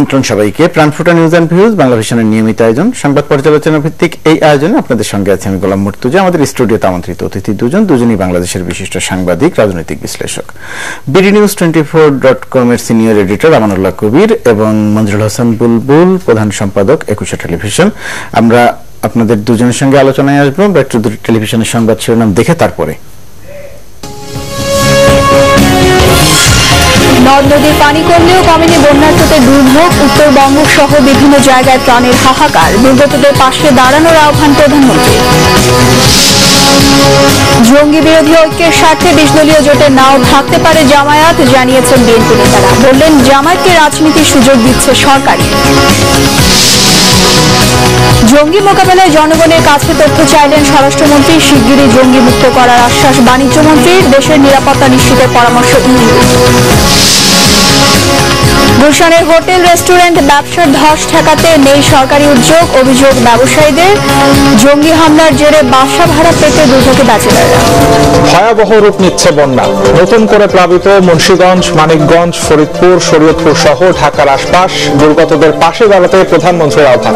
আমন্ত্রণ সবাইকে প্রাণফুটা news and views Bangla ভিশনের নিয়মিত আয়োজন সংবাদ পর্যালোচনা ভিত্তিক এই আয়োজনে আপনাদের সঙ্গে আছি আমি গোলাম মুর্তুজা। আমাদের স্টুডিওতে আমন্ত্রিত অতিথি দুজনই বাংলাদেশের বিশিষ্ট সাংবাদিক, রাজনৈতিক বিশ্লেষক, BDNews24.com এর সিনিয়র এডিটর আমানুল্লাহ কবির এবং মঞ্জুরুল হাসান বুলবুল, প্রধান সম্পাদক একুশে টেলিভিশন। আমরা আপনাদের দুজনের সঙ্গে আলোচনায় আসবো একটু টেলিভিশনের সংবাদ শিরোনাম দেখে তারপরে। নদ নদীর পানি কমলেও কমেনি বন্যার্তদের দুর্ভোগ, উত্তরবঙ্গ সহ বিভিন্ন জায়গায় প্রাণের হাহাকার, দুর্গতদের পাশে দাঁড়ানোর আহ্বান প্রধানমন্ত্রী। জঙ্গি বিরোধী ঐক্যের স্বার্থে 20 দলীয় জোটে নাও থাকতে পারে জামায়াত, জানিয়েছেন বিএনপি নেতারা। বললেন জামায়াতকে রাজনীতির সুযোগ দিচ্ছে সরকারই। জঙ্গি মোকাবেলায় জনগণের কাছে তথ্য চাইলেন স্বরাষ্ট্রমন্ত্রী। শিগগিরই জঙ্গি মুক্ত করার আশ্বাস বাণিজ্যমন্ত্রীর। দেশের নিরাপত্তা নিশ্চিতের পরামর্শ ইউর। গুলশানের হোটেল রেস্টুরেন্ট ব্যবসার ধস ঠেকাতে নেই সরকারি উদ্যোগ, অভিযোগ ব্যবসায়ীদের। জঙ্গি হামলার জেরে বাসা ভাড়া পেতে দুর্ভোগে ব্যাচেলাররা। ভয়াবহ রূপ নিচ্ছে বন্যা। নতুন করে প্লাবিত মুন্সিগঞ্জ, মানিকগঞ্জ, ফরিদপুর, শরীয়তপুর সহ ঢাকার আশপাশ। দুর্গতদের পাশে দাঁড়াতে প্রধানমন্ত্রীর আহ্বান।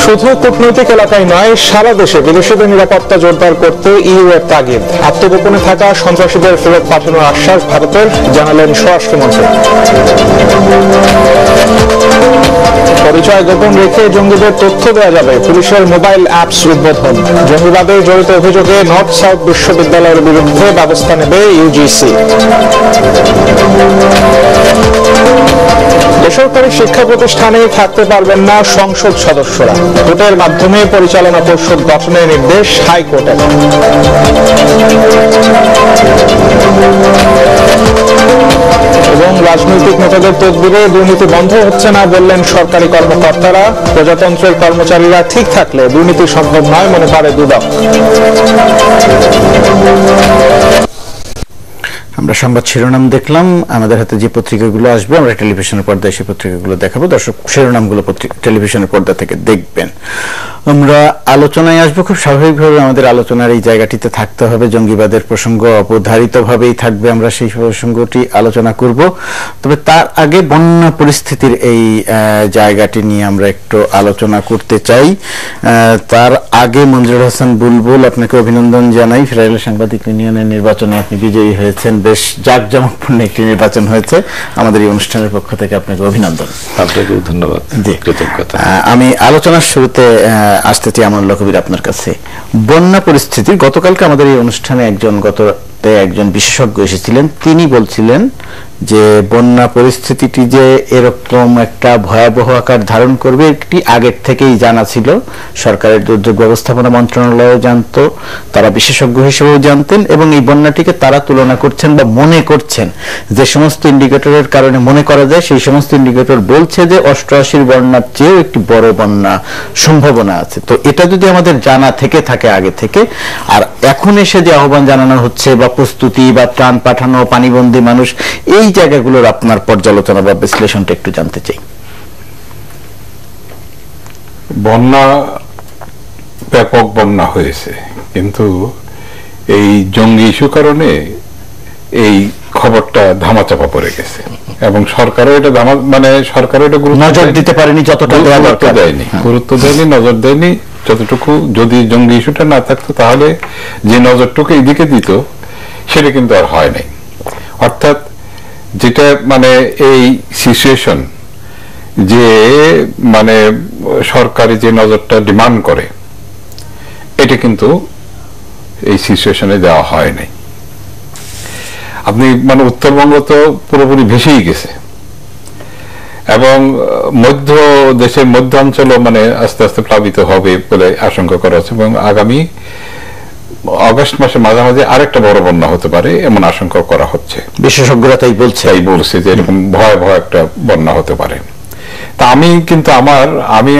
শুধু কূটনৈতিক এলাকায় নয়, সারা দেশে বিদেশিদের নিরাপত্তা জোরদার করতে ইউ এর তাগিদ। আত্মগোপনে থাকা সন্ত্রাসীদের ফেরত পাঠানোর আশ্বাস ভারতের, জানালেন স্বরাষ্ট্রমন্ত্রী। পরিচয় গোপন রেখে জঙ্গিদের তথ্য দেওয়া যাবে, পুলিশের মোবাইল অ্যাপস উদ্বোধন। জঙ্গিবাদে জড়িত অভিযোগে নর্থ সাউথ বিশ্ববিদ্যালয়ের বিরুদ্ধে ব্যবস্থা নেবে ইউজিসি। বেসরকারি শিক্ষা প্রতিষ্ঠানে থাকতে পারবেন না সংসদ সদস্যরা। ভোটের মাধ্যমে পরিচালনা পর্ষদ গঠনের নির্দেশ হাইকোর্টের। এবং রাজনৈতিক নেতাদের তদবিরে দুর্নীতি বন্ধ হচ্ছে না বললেন সরকারি কর্মকর্তারা। প্রজাতন্ত্রের কর্মচারীরা ঠিক থাকলে দুর্নীতি সম্ভব নয় মনে করে দুদক। আমরা সংবাদ শিরোনাম দেখলাম। আমাদের হাতে যে পত্রিকাগুলো আসবে আমরা টেলিভিশনের পর্দায় সেই পত্রিকাগুলো দেখাবো। দর্শক শিরোনামগুলো টেলিভিশনের পর্দা থেকে দেখবেন। আমরা আলোচনায় আসবো। খুব স্বাভাবিকভাবে আমাদের আলোচনার এই জায়গাটিতে থাকতে হবে জঙ্গিবাদের প্রসঙ্গ, অবধারিতভাবেই থাকবে। আমরা সেই প্রসঙ্গটি আলোচনা করব। তবে তার আগে বন্যা পরিস্থিতির এই জায়গাটি নিয়ে আমরা একটু আলোচনা করতে চাই। তার আগে মঞ্জুরুল হাসান বুলবুল, আপনাকে অভিনন্দন জানাই। ফেডারেল সাংবাদিক ইউনিয়নের নির্বাচনে আপনি বিজয়ী হয়েছেন। বেশ জাঁকজমকপূর্ণ একটি নির্বাচন হয়েছে। আমাদের এই অনুষ্ঠানের পক্ষ থেকে আপনাকে অভিনন্দন। আপনাকেও ধন্যবাদ, কৃতজ্ঞতা। আমি আলোচনার শুরুতে আসতে চাই আমানুল্লাহ কবির আপনার কাছে। বন্যা পরিস্থিতি, গতকালকে আমাদের এই অনুষ্ঠানে একজন বিশেষজ্ঞ এসেছিলেন। তিনি বলছিলেন যে বন্যা পরিস্থিতিটি যে এরকম একটা ভয়াবহ আকার ধারণ করবে এটি আগের থেকেই জানা ছিল। সরকারের দুর্যোগ ব্যবস্থাপনা মন্ত্রণালয়ও জানতো, তারা বিশেষজ্ঞ হিসেবেও জানতেন এবং এই বন্যাটিকে তারা তুলনা করছেন বা মনে করছেন যে সমস্ত ইন্ডিকেটরের কারণে মনে করা যায় সেই সমস্ত ইন্ডিকেটর বলছে যে 88-র বন্যার চেয়েও একটি বড় বন্যা সম্ভাবনা আছে। তো এটা যদি আমাদের জানা থেকে থাকে আগে থেকে, আর এখন এসে যে আহ্বান জানানো হচ্ছে বা প্রস্তুতি বা ত্রাণ পাঠানো, পানিবন্দী মানুষ, এই জায়গাগুলোর আপনার পর্যালোচনা বা বিশ্লেষণটা একটু জানতে চাই। বন্যা, ব্যাপক বন্যা হয়েছে, কিন্তু এই জঙ্গি ইস্যু কারণে এই খবরটা ধামাচাপা পড়ে গেছে এবং সরকারও এটা সরকারও এটা নজর দিতে পারেনি, যতটা গুরুত্ব দেয়নি, নজর দেয়নি যতটুকু। যদি জঙ্গি ইস্যুটা না থাকতো তাহলে যে নজরটুকু এদিকে দিত সেটা কিন্তু আর হয় নাই। অর্থাৎ যেটা এই সিচুয়েশন যে সরকারি যে নজরটা ডিমান্ড করে এটা কিন্তু এই সিচুয়েশনে দেওয়া হয় নাই। আপনি উত্তরবঙ্গ তো পুরোপুরি ভেসেই গেছে এবং দেশের মধ্যাঞ্চলও আস্তে আস্তে প্লাবিত হবে বলে আশঙ্কা করা হচ্ছে এবং আগামী আগস্ট মাসে মাঝামাঝি আরেকটা বড় বন্যা হতে পারে এমন আশঙ্কা করা হচ্ছে। বিশেষজ্ঞরা তাই বলছে যে এরকম ভয়াবহ একটা বন্যা হতে পারে। তা আমি কিন্তু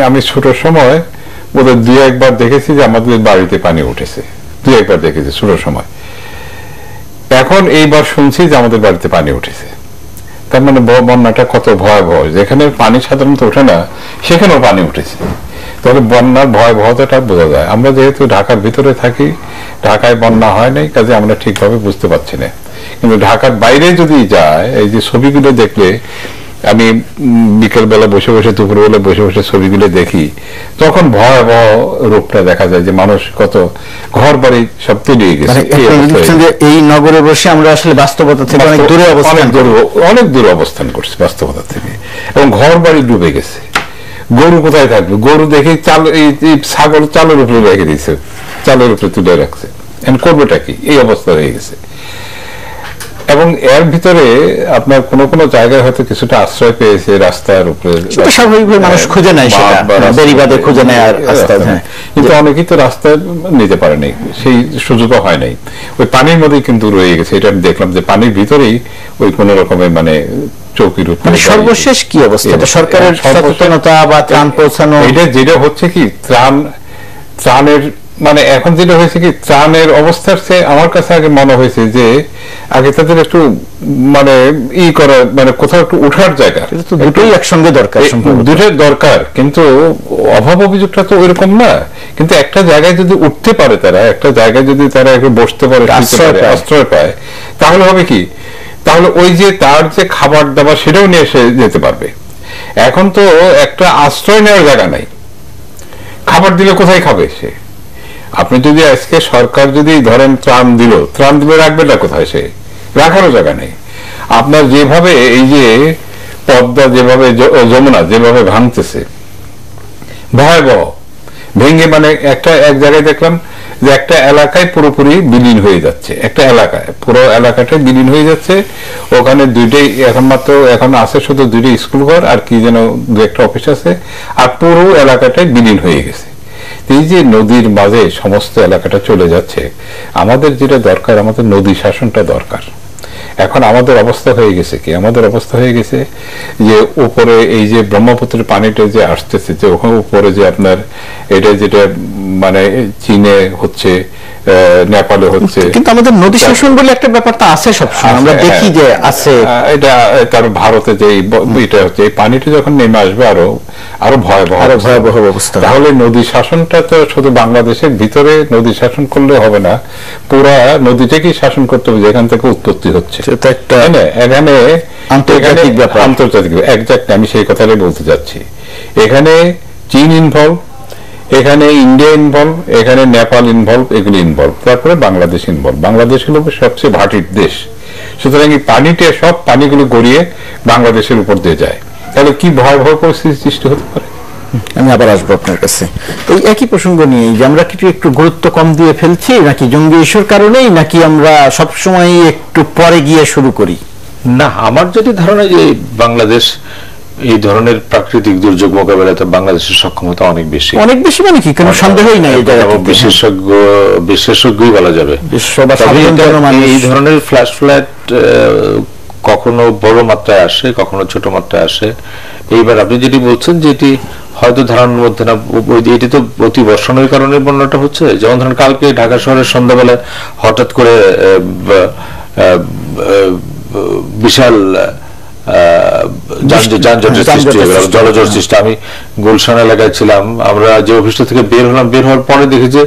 আমি ছোট সময় বোধহয় 2-1 বার দেখেছি যে আমাদের বাড়িতে পানি উঠেছে, 2-1 বার দেখেছি ছোট সময়। এখন এইবার শুনছি যে আমাদের বাড়িতে পানি উঠেছে। তার বন্যাটা কত ভয়াবহ, যেখানে পানি সাধারণত ওঠে না সেখানেও পানি উঠেছে। তাহলে বন্যার ভয়াবহতাটা বোঝা যায়। আমরা যেহেতু ঢাকার ভিতরে থাকি, ঢাকায় বন্যা হয় নাই, কাজে আমরা ঠিকভাবে বুঝতে পারছি না। কিন্তু ঢাকার বাইরে যদি যায়, এই যে ছবিগুলো দেখলে, আমি বিকেল বেলা বসে বসে, দুপুর বেলা বসে বসে ছবিগুলো দেখি, তখন ভয়াবহ রূপটা দেখা যায় যে মানুষ কত ঘর বাড়ি সব তলিয়ে গেছে। এই নগরে বসে আমরা আসলে বাস্তবতা থেকে অনেক দূরে অবস্থান করছি বাস্তবতা থেকে, এবং ঘর বাড়ি ডুবে গেছে। গরু কোথায় থাকবে? গরু দেখে ছাগল চালের উপরে রেখে দিয়েছে, চালের উপরে তুলে রাখছে, করবেটা কি? এই অবস্থা হয়ে গেছে। এবং এর ভিতরে আপনার কোন কোন জায়গায় হয়তো কিছুটা আশ্রয় পেয়েছে রাস্তার উপরে, স্বাভাবিকভাবে মানুষ খুঁজে নেয়, বেড়িবাঁধে খুঁজে নেয়, আর কিন্তু অনেকেই তো রাস্তায় নিতে পারে নাই, সেই সুযোগও হয় নাই, ওই পানির মধ্যেই কিন্তু রয়ে গেছে। এটা আমি দেখলাম যে পানির ভিতরেই ওই কোন রকমের চৌকির উপরে। সর্বশেষ কি অবস্থা সরকারের সচেতনতা বা ত্রাণ পৌঁছানো? এটা যেটা হচ্ছে কি, ত্রাণের এখন যেটা হয়েছে কি, ত্রাণের অবস্থার চেয়ে আমার কাছে আগে মনে হয়েছে যে আগে তাদের একটু ই করা, কোথাও একটু উঠার জায়গা, দুটোই একসঙ্গে দরকার, দুটোই দরকার, কিন্তু অভাব অভিযোগটা তো ওইরকম না। কিন্তু একটা জায়গায় যদি উঠতে পারে তারা, একটা জায়গায় যদি তারা একটু বসতে পারে, আশ্রয় পায়, তাহলে হবে কি, তাহলে ওই যে তার যে খাবার দাবার সেটাও নিয়ে এসে যেতে পারবে। এখন তো একটা আশ্রয় নেওয়ার জায়গা নাই, খাবার দিলে কোথায় খাবে সে? আপনি যদি আজকে সরকার যদি ধরেন ত্রাণ দিলে রাখবে না কোথায়? সে রাখারও জায়গা নেই। আপনার যেভাবে এই যে পদ্মা, যেভাবে যমুনা যেভাবে ভাঙতেছে, ভয়াবহ ভেঙে, এক জায়গায় দেখলাম যে একটা এলাকায় পুরোপুরি বিলীন হয়ে যাচ্ছে, একটা এলাকায় পুরো এলাকাটাই বিলীন হয়ে যাচ্ছে। ওখানে দুইটাই এখন আছে, শুধু দুইটাই স্কুল ঘর আর কি যেন দু একটা অফিস আছে, আর পুরো এলাকাটাই বিলীন হয়ে গেছে। এই যে নদীর মাঝে সমস্ত এলাকাটা চলে যাচ্ছে, আমাদের যেটা দরকার, আমাদের নদী শাসনটা দরকার। এখন আমাদের অবস্থা হয়ে গেছে কি, আমাদের অবস্থা হয়ে গেছে যে উপরে এই যে ব্রহ্মপুত্রের পানিটা যে আসতেছে, যে ওখানে উপরে যে আপনার এটা যেটা চীনে হচ্ছে, নেপালে হচ্ছে, কিন্তু আমাদের নদী শাসন বলে একটা ব্যাপারটা আছে সবসময়, আমরা দেখি যে আছে এটা। কারণ ভারতে যে এটা হচ্ছে, এই পানিটা যখন নেমে আসবে আরো ভয়াবহ অবস্থা। তাহলে নদী শাসনটা তো শুধু বাংলাদেশের ভিতরে নদী শাসন করলে হবে না, পুরা নদীটাকেই শাসন করতে হবে যেখান থেকে উৎপত্তি হচ্ছে। এখানে আন্তর্জাতিক ব্যাপার, একজাক্ট আমি সেই কথাটাই বলতে যাচ্ছি। এখানে চীন ইনভলভ, এখানে ইন্ডিয়া ইনভলভ, এখানে নেপাল ইনভলভ, এগুলি ইনভলভ, তারপরে বাংলাদেশ ইনভলভ। বাংলাদেশ হল সবচেয়ে ভাটির দেশ, সুতরাং এই পানিটা সব পানিগুলো গড়িয়ে বাংলাদেশের উপর দিয়ে যায়, তাহলে কি ভয়াবহ পরিস্থিতির সৃষ্টি হতে পারে। আমি আবার আসবো আপনার কাছে এই একই প্রসঙ্গ নিয়ে, যে আমরা কিছু একটু গুরুত্ব কম দিয়ে ফেলছি নাকি জঙ্গি ইস্যুর কারণেই, নাকি আমরা সবসময় একটু পরে গিয়ে শুরু করি? না, আমার যেটি ধারণা যে বাংলাদেশ এই ধরনের প্রাকৃতিক দুর্যোগ মোকাবেলাতে বাংলাদেশের সক্ষমতা অনেক বেশি মানে কি, কোনো সন্দেহই নাই, বিশেষজ্ঞই বলা যাবে। এই ধরনের ফ্ল্যাশ ফ্লাড কখনো বড় মাত্রায় আসে, কখনো ছোট মাত্রায় আসে। এইবার আপনি যেটি বলছেন যে এটি হয়তো ধারণার মধ্যে না, এটি তো অতি বর্ষণের কারণে বন্যাটা হচ্ছে। যেমন ধরেন কালকে ঢাকা শহরের সন্ধ্যাবেলায় হঠাৎ করে বিশাল যানজটের সৃষ্টি হয়ে গেল, জলজট সৃষ্টি। আমি গুলশান এলাকায় ছিলাম, আমরা যে অফিসটা থেকে বের হলাম, বের হওয়ার পরে দেখি যে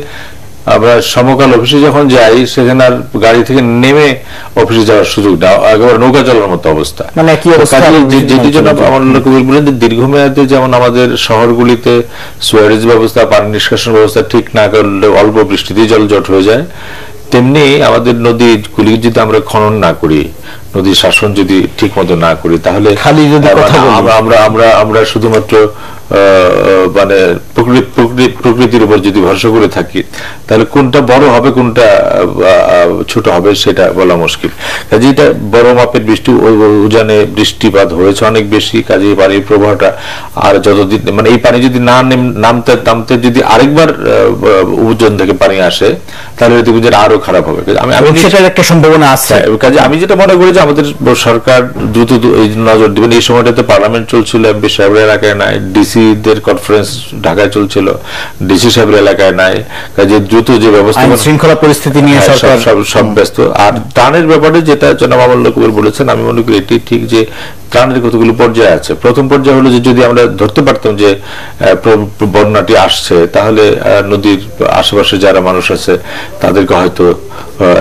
আমরা সমকাল অফিসে যখন যাই, সেখানে আর গাড়ি থেকে নেমে অফিসে যাওয়ার সুযোগ না, একেবারে নৌকা চলার মতো অবস্থা। যেটির জন্য আমার কবির বলেন যে দীর্ঘমেয়াদে যেমন আমাদের শহরগুলিতে সুয়ারেজ ব্যবস্থা, পানি নিষ্কাশন ব্যবস্থা ঠিক না করলে অল্প বৃষ্টিতেই জলজট হয়ে যায়, তেমনি আমাদের নদীগুলি যদি আমরা খনন না করি, নদীর শাসন যদি ঠিক মতো না করি, তাহলে আমরা শুধুমাত্র প্রকৃতির উপর যদি ভরসা করে থাকি, তাহলে কোনটা বড় হবে কোনটা ছোট হবে সেটা বলা মুশকিল। কাজে এটা বড় মাপের বৃষ্টি, উজানে বৃষ্টিপাত হয়েছে অনেক বেশি, কাজে পানির প্রবাহটা আর যতদিন এই পানি যদি না নামতে যদি আরেকবার উজান থেকে পানি আসে, তাহলে দেখবেন আরো খারাপ হবে। সেটার একটা সম্ভাবনা আছে। কাজে আমি যেটা মনে করি যে আমাদের সরকার দ্রুত নজর দিবেন। এই সময়টাতে পার্লামেন্ট চলছিল, এমপি সাহেবের এলাকায় নাই, ডিসি ডিসিদের কনফারেন্স ঢাকায় চলছিল, ডিসি সাহেবের এলাকায় নাই, কাজে দ্রুত যে ব্যবস্থা শৃঙ্খলা পরিস্থিতি নিয়ে সব ব্যস্ত। আর ত্রাণের ব্যাপারে যেটা জনাব আমল কবির বলেছেন, আমি মনে করি এটি ঠিক যে ত্রাণের কতগুলো পর্যায়ে আছে। প্রথম পর্যায়ে হলো যে যদি আমরা ধরতে পারতাম যে বন্যাটি আসছে, তাহলে নদীর আশেপাশে যারা মানুষ আছে তাদেরকে হয়তো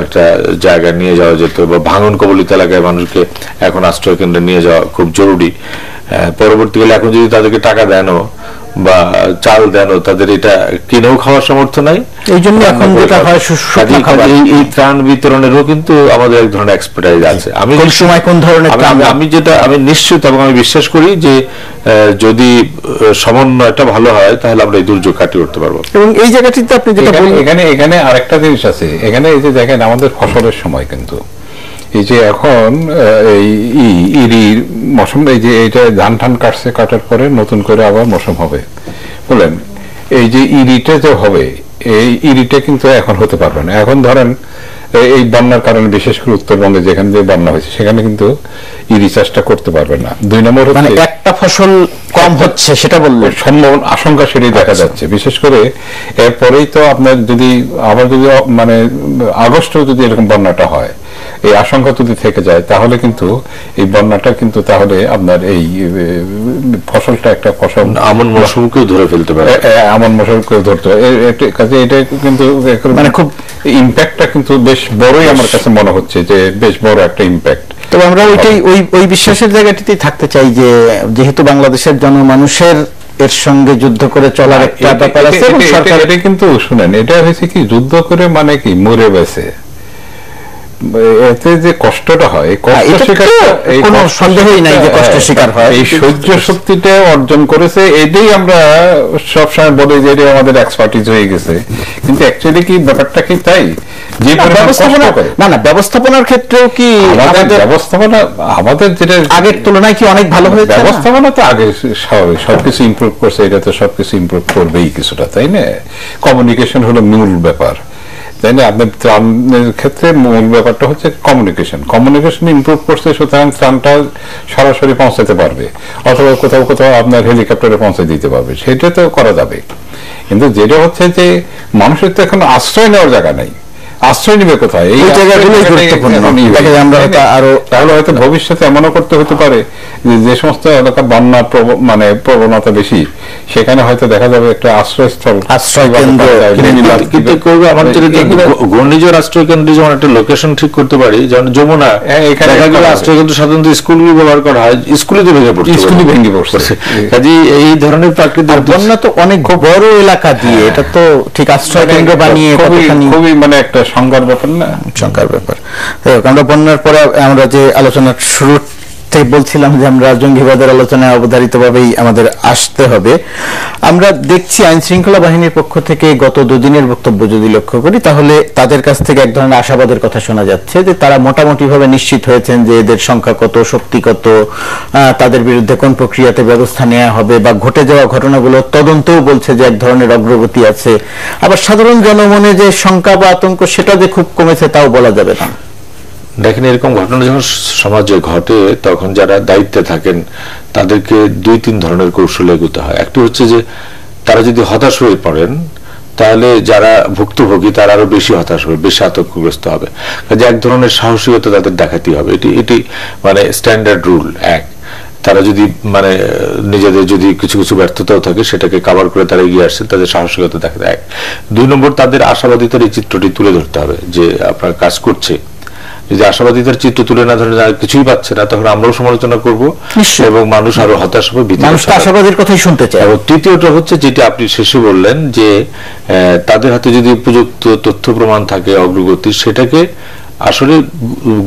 একটা জায়গায় নিয়ে যাওয়া যেত, বা ভাঙন কবলিত এলাকায় মানুষকে এখন আশ্রয় কেন্দ্রে নিয়ে যাওয়া খুব জরুরি। পরবর্তীকালে এখন যদি তাদেরকে টাকা দেন বা চাল দেন, তাদের এটা কিনেও খাওয়ার সামর্থ্য নাই, এই জন্য এখন যেটা হয় এই ত্রাণ বিতরণেরও কিন্তু আমাদের এক ধরনের এক্সপার্টাইজ আছে। আমি সময় কোন ধরনের আমি নিশ্চিত এবং আমি বিশ্বাস করি যে যদি সমন্বয়টা ভালো হয় তাহলে আমরা এই দুর্যোগ কাটিয়ে উঠতে পারবো। এবং এই জায়গাটিতে আপনি যেটা এখানে আরেকটা জিনিস আছে, এখানে এই যে দেখেন আমাদের ফসলের সময় কিন্তু এই যে এখন এই মৌসুম, এই যে এইটা ধান টান কাটছে, কাটার পরে নতুন করে আবার মৌসুম হবে বলেন, এই যে ইরিটা যে হবে, এই ইরিটা কিন্তু এখন হতে পারবে না। এখন ধরেন এই বন্যার কারণে বিশেষ করে উত্তরবঙ্গে যেখানে যে বন্যা হয়েছে সেখানে কিন্তু ইরি চাষটা করতে পারবে না। 2 নম্বর মানে একটা ফসল কম হচ্ছে, সেটা বললে সম্ভাবনা আশঙ্কা সেটাই দেখা যাচ্ছে। বিশেষ করে এরপরেই তো আপনার যদি আবার যদি মানে আগস্টেও যদি এরকম বন্যাটা হয়, এই আশঙ্কা যদি থেকে যায়, তাহলে কিন্তু এই বন্যাটা কিন্তু তাহলে আপনার এই ফসলটা একটা ফসল আমন মৌসুমকেও ধরে ফেলতে পারে, আমন মৌসুমকেও ধরতে পারে। কাজে এটা কিন্তু মানে খুব ইম্প্যাক্টটা কিন্তু বেশ বড়ই আমার কাছে মনে হচ্ছে, যে বেশ বড় একটা ইম্প্যাক্ট। তবে আমরা ওই বিশ্বাসের জায়গাটিতেই থাকতে চাই যে যেহেতু বাংলাদেশের জনমানুষের এর সঙ্গে যুদ্ধ করে চলার একটা ব্যাপার আছে, এবং সরকার এটা কিন্তু শুনেন, এটা হয়েছে কি যুদ্ধ করে মানে কি মরে বেছে, এতে যে কষ্টটা হয়, কোনো সন্দেহই নাই যে কষ্ট শিকার হয়, এই সহ্য শক্তিটা অর্জন করেছে। এটাই আমরা সবসময় বলি যে এটা আমাদের এক্সপার্টিজ হয়ে গেছে, কিন্তু অ্যাকচুয়ালি কি ব্যাপারটা কি তাই? যে ব্যবস্থাপনার ক্ষেত্রেও কি ব্যবস্থাপনা আমাদের যেটা আগের তুলনায় কি অনেক ভালো হয়েছে? ব্যবস্থাপনা তো আগে স্বাভাবিক সবকিছু ইমপ্রুভ করছে, এটা তো সবকিছু ইমপ্রুভ করবেই কিছুটা, তাই না? কমিউনিকেশন হলো মূল ব্যাপার, তাই না? আপনার ত্রাণের ক্ষেত্রে মূল ব্যাপারটা হচ্ছে কমিউনিকেশন ইমপ্রুভ করছে, সুতরাং ত্রাণটা সরাসরি পৌঁছাতে পারবে, অথবা কোথাও কোথাও আপনার হেলিকপ্টারে পৌঁছে দিতে পারবে, সেটা তো করা যাবে। কিন্তু যেটা হচ্ছে যে মানুষের তো এখন আশ্রয় নেওয়ার জায়গা নেই, আশ্রয় নিবে কোথায়? এই জায়গাগুলোই গুরুত্বপূর্ণ। তাহলে হয়তো ভবিষ্যতে এমনও করতে হতে পারে যে সমস্ত এলাকা বন্যা মানে প্রবণতা বেশি, সেখানে হয়তো দেখা যাবে একটা আশ্রয়স্থল, আশ্রয় কেন্দ্র। কিন্তু ঘূর্ণিঝড় আশ্রয় কেন্দ্রে যেমন একটা লোকেশন ঠিক করতে পারি, যেমন যমুনা এখানে আশ্রয় কেন্দ্র সাধারণত স্কুলগুলো ব্যবহার করা হয়, স্কুলে তো ভেঙে পড়ছে। কাজে এই ধরনের প্রাকৃতিক বন্যা তো অনেক বড় এলাকা দিয়ে, এটা তো ঠিক আশ্রয় কেন্দ্র বানিয়ে খুবই মানে একটা সংজ্ঞার ব্যাপার না, সংজ্ঞার ব্যাপার। আমরা বন্যার পরে আমরা যে আলোচনার শুরু বলছিলাম যে আমরা জঙ্গিবাদের আলোচনায় অবধারিতভাবেই আমাদের আসতে হবে। আমরা দেখছি আইন শৃঙ্খলা বাহিনীর পক্ষ থেকে গত 2 দিনের বক্তব্য যদি লক্ষ্য করি, তাহলে তাদের কাছ থেকে এক ধরনের আশাবাদের কথা শোনা যাচ্ছে যে তারা মোটামুটি ভাবে নিশ্চিত হয়েছেন যে এদের সংখ্যা কত, শক্তি কত, তাদের বিরুদ্ধে কোন প্রক্রিয়াতে ব্যবস্থা নেওয়া হবে, বা ঘটে যাওয়া ঘটনাগুলো তদন্তেও বলছে যে এক ধরনের অগ্রগতি আছে। আবার সাধারণ জনমনে যে শঙ্কা বা আতঙ্ক, সেটা যে খুব কমেছে তাও বলা যাবে না। দেখেন, এরকম ঘটনা যখন সমাজে ঘটে, তখন যারা দায়িত্বে থাকেন তাদেরকে 2-3 ধরনের কৌশলে এগোতে হয়। একটি হচ্ছে যে তারা যদি হতাশ হয়ে পড়েন, তাহলে যারা ভুক্তভোগী তারা আরো বেশি হতাশ হবে, বেশি আতঙ্কগ্রস্ত হবে। কাজে এক ধরনের সাহসিকতা তাদের দেখাতেই হবে, এটি মানে স্ট্যান্ডার্ড রুল। তারা যদি মানে নিজেদের যদি কিছু কিছু ব্যর্থতাও থাকে, সেটাকে কভার করে তারা এগিয়ে আসছে, তাদের সাহসিকতা দেখাতে হয়। 2 নম্বর, তাদের আশাবাদিতার এই চিত্রটি তুলে ধরতে হবে যে আপনার কাজ করছে। যদি আশাবাদিতার চিত্র তুলে না ধরে কিছুই পাচ্ছে না, তখন আমরাও সমালোচনা করব এবং মানুষ আরো হতাশ হবে, আশাবাদের কথাই শুনতে চায়। এবং তৃতীয়টা হচ্ছে যেটা আপনি শেষে বললেন, যে তাদের হাতে যদি উপযুক্ত তথ্য প্রমাণ থাকে অগ্রগতি, সেটাকে আসলে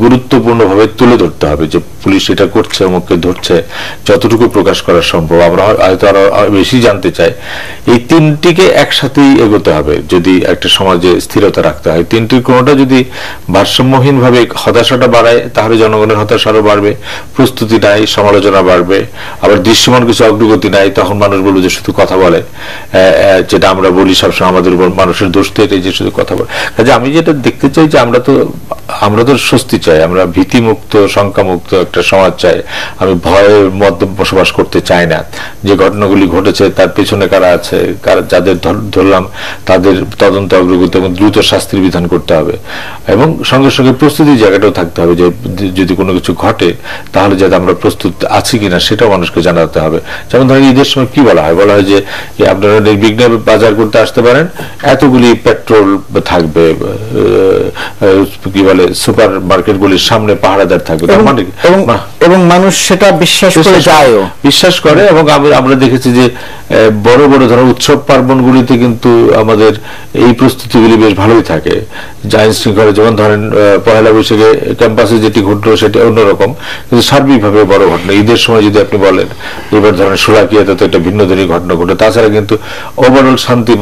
গুরুত্বপূর্ণভাবে তুলে ধরতে হবে যে পুলিশ এটা করছে, অমুককে ধরছে, যতটুকু প্রকাশ করা সম্ভব। আমরা হয়তো আরো বেশি জানতে চাই। এই 3টিকে একসাথেই এগোতে হবে যদি একটা সমাজে স্থিরতা রাখতে হয়। 3টির কোনোটা যদি ভারসাম্যহীন ভাবে হতাশাটা বাড়ায়, তাহলে জনগণের হতাশা আরো বাড়বে, প্রস্তুতি নাই, সমালোচনা বাড়বে। আবার দৃশ্যমান কিছু অগ্রগতি নাই, তখন মানুষ বলবে যে শুধু কথা বলে, যেটা আমরা বলি সবসময় আমাদের উপর মানুষের দোষ থেকে যে শুধু কথা বলে। কাজে আমি যেটা দেখতে চাই যে আমরা তো আমরা তো স্বস্তি চাই, আমরা ভীতিমুক্ত শঙ্কামুক্ত একটা সমাজ চাই। আমি ভয়ের মধ্যে বসবাস করতে চাই না। যে ঘটনাগুলি ঘটেছে তার পেছনে কারা আছে, যাদের ধরলাম তাদের তদন্ত অগ্রগতি এবং দ্রুত শাস্তির বিধান করতে হবে, এবং সঙ্গে সঙ্গে প্রস্তুতির জায়গাটাও থাকতে হবে যে যদি কোনো কিছু ঘটে তাহলে যাতে আমরা প্রস্তুত আছি কিনা সেটাও মানুষকে জানাতে হবে। যেমন ধরেন ঈদের সময় কি বলা হয়, বলা হয় যে আপনারা নির্বিঘ্নে বাজার করতে আসতে পারেন, এতগুলি পেট্রোল থাকবে, কি বলে সুপার মার্কেটগুলির সামনে পাহারাদার থাকবে, এবং মানুষ সেটা বিশ্বাস করে। এবং আমরা দেখেছি যে বড় বড় ধরো উৎসব পার্বণগুলিতে কিন্তু আমাদের এই প্রস্তুতিগুলি বেশ ভালোই থাকে। আইন শৃঙ্খলা যেমন ধরেন পহেলা বৈশাখে ক্যাম্পাসে যেটি ঘটলো সেটা অন্যরকম, কিন্তু সার্বিকভাবে বড় ঘটনা। ঈদের সময় যদি আপনি বলেন, এবার ধরেন শোলাকিয়াতে তো একটা ভিন্ন ধরনের ঘটনা ঘটে, তাছাড়া কিন্তু ওভারঅল শান্তি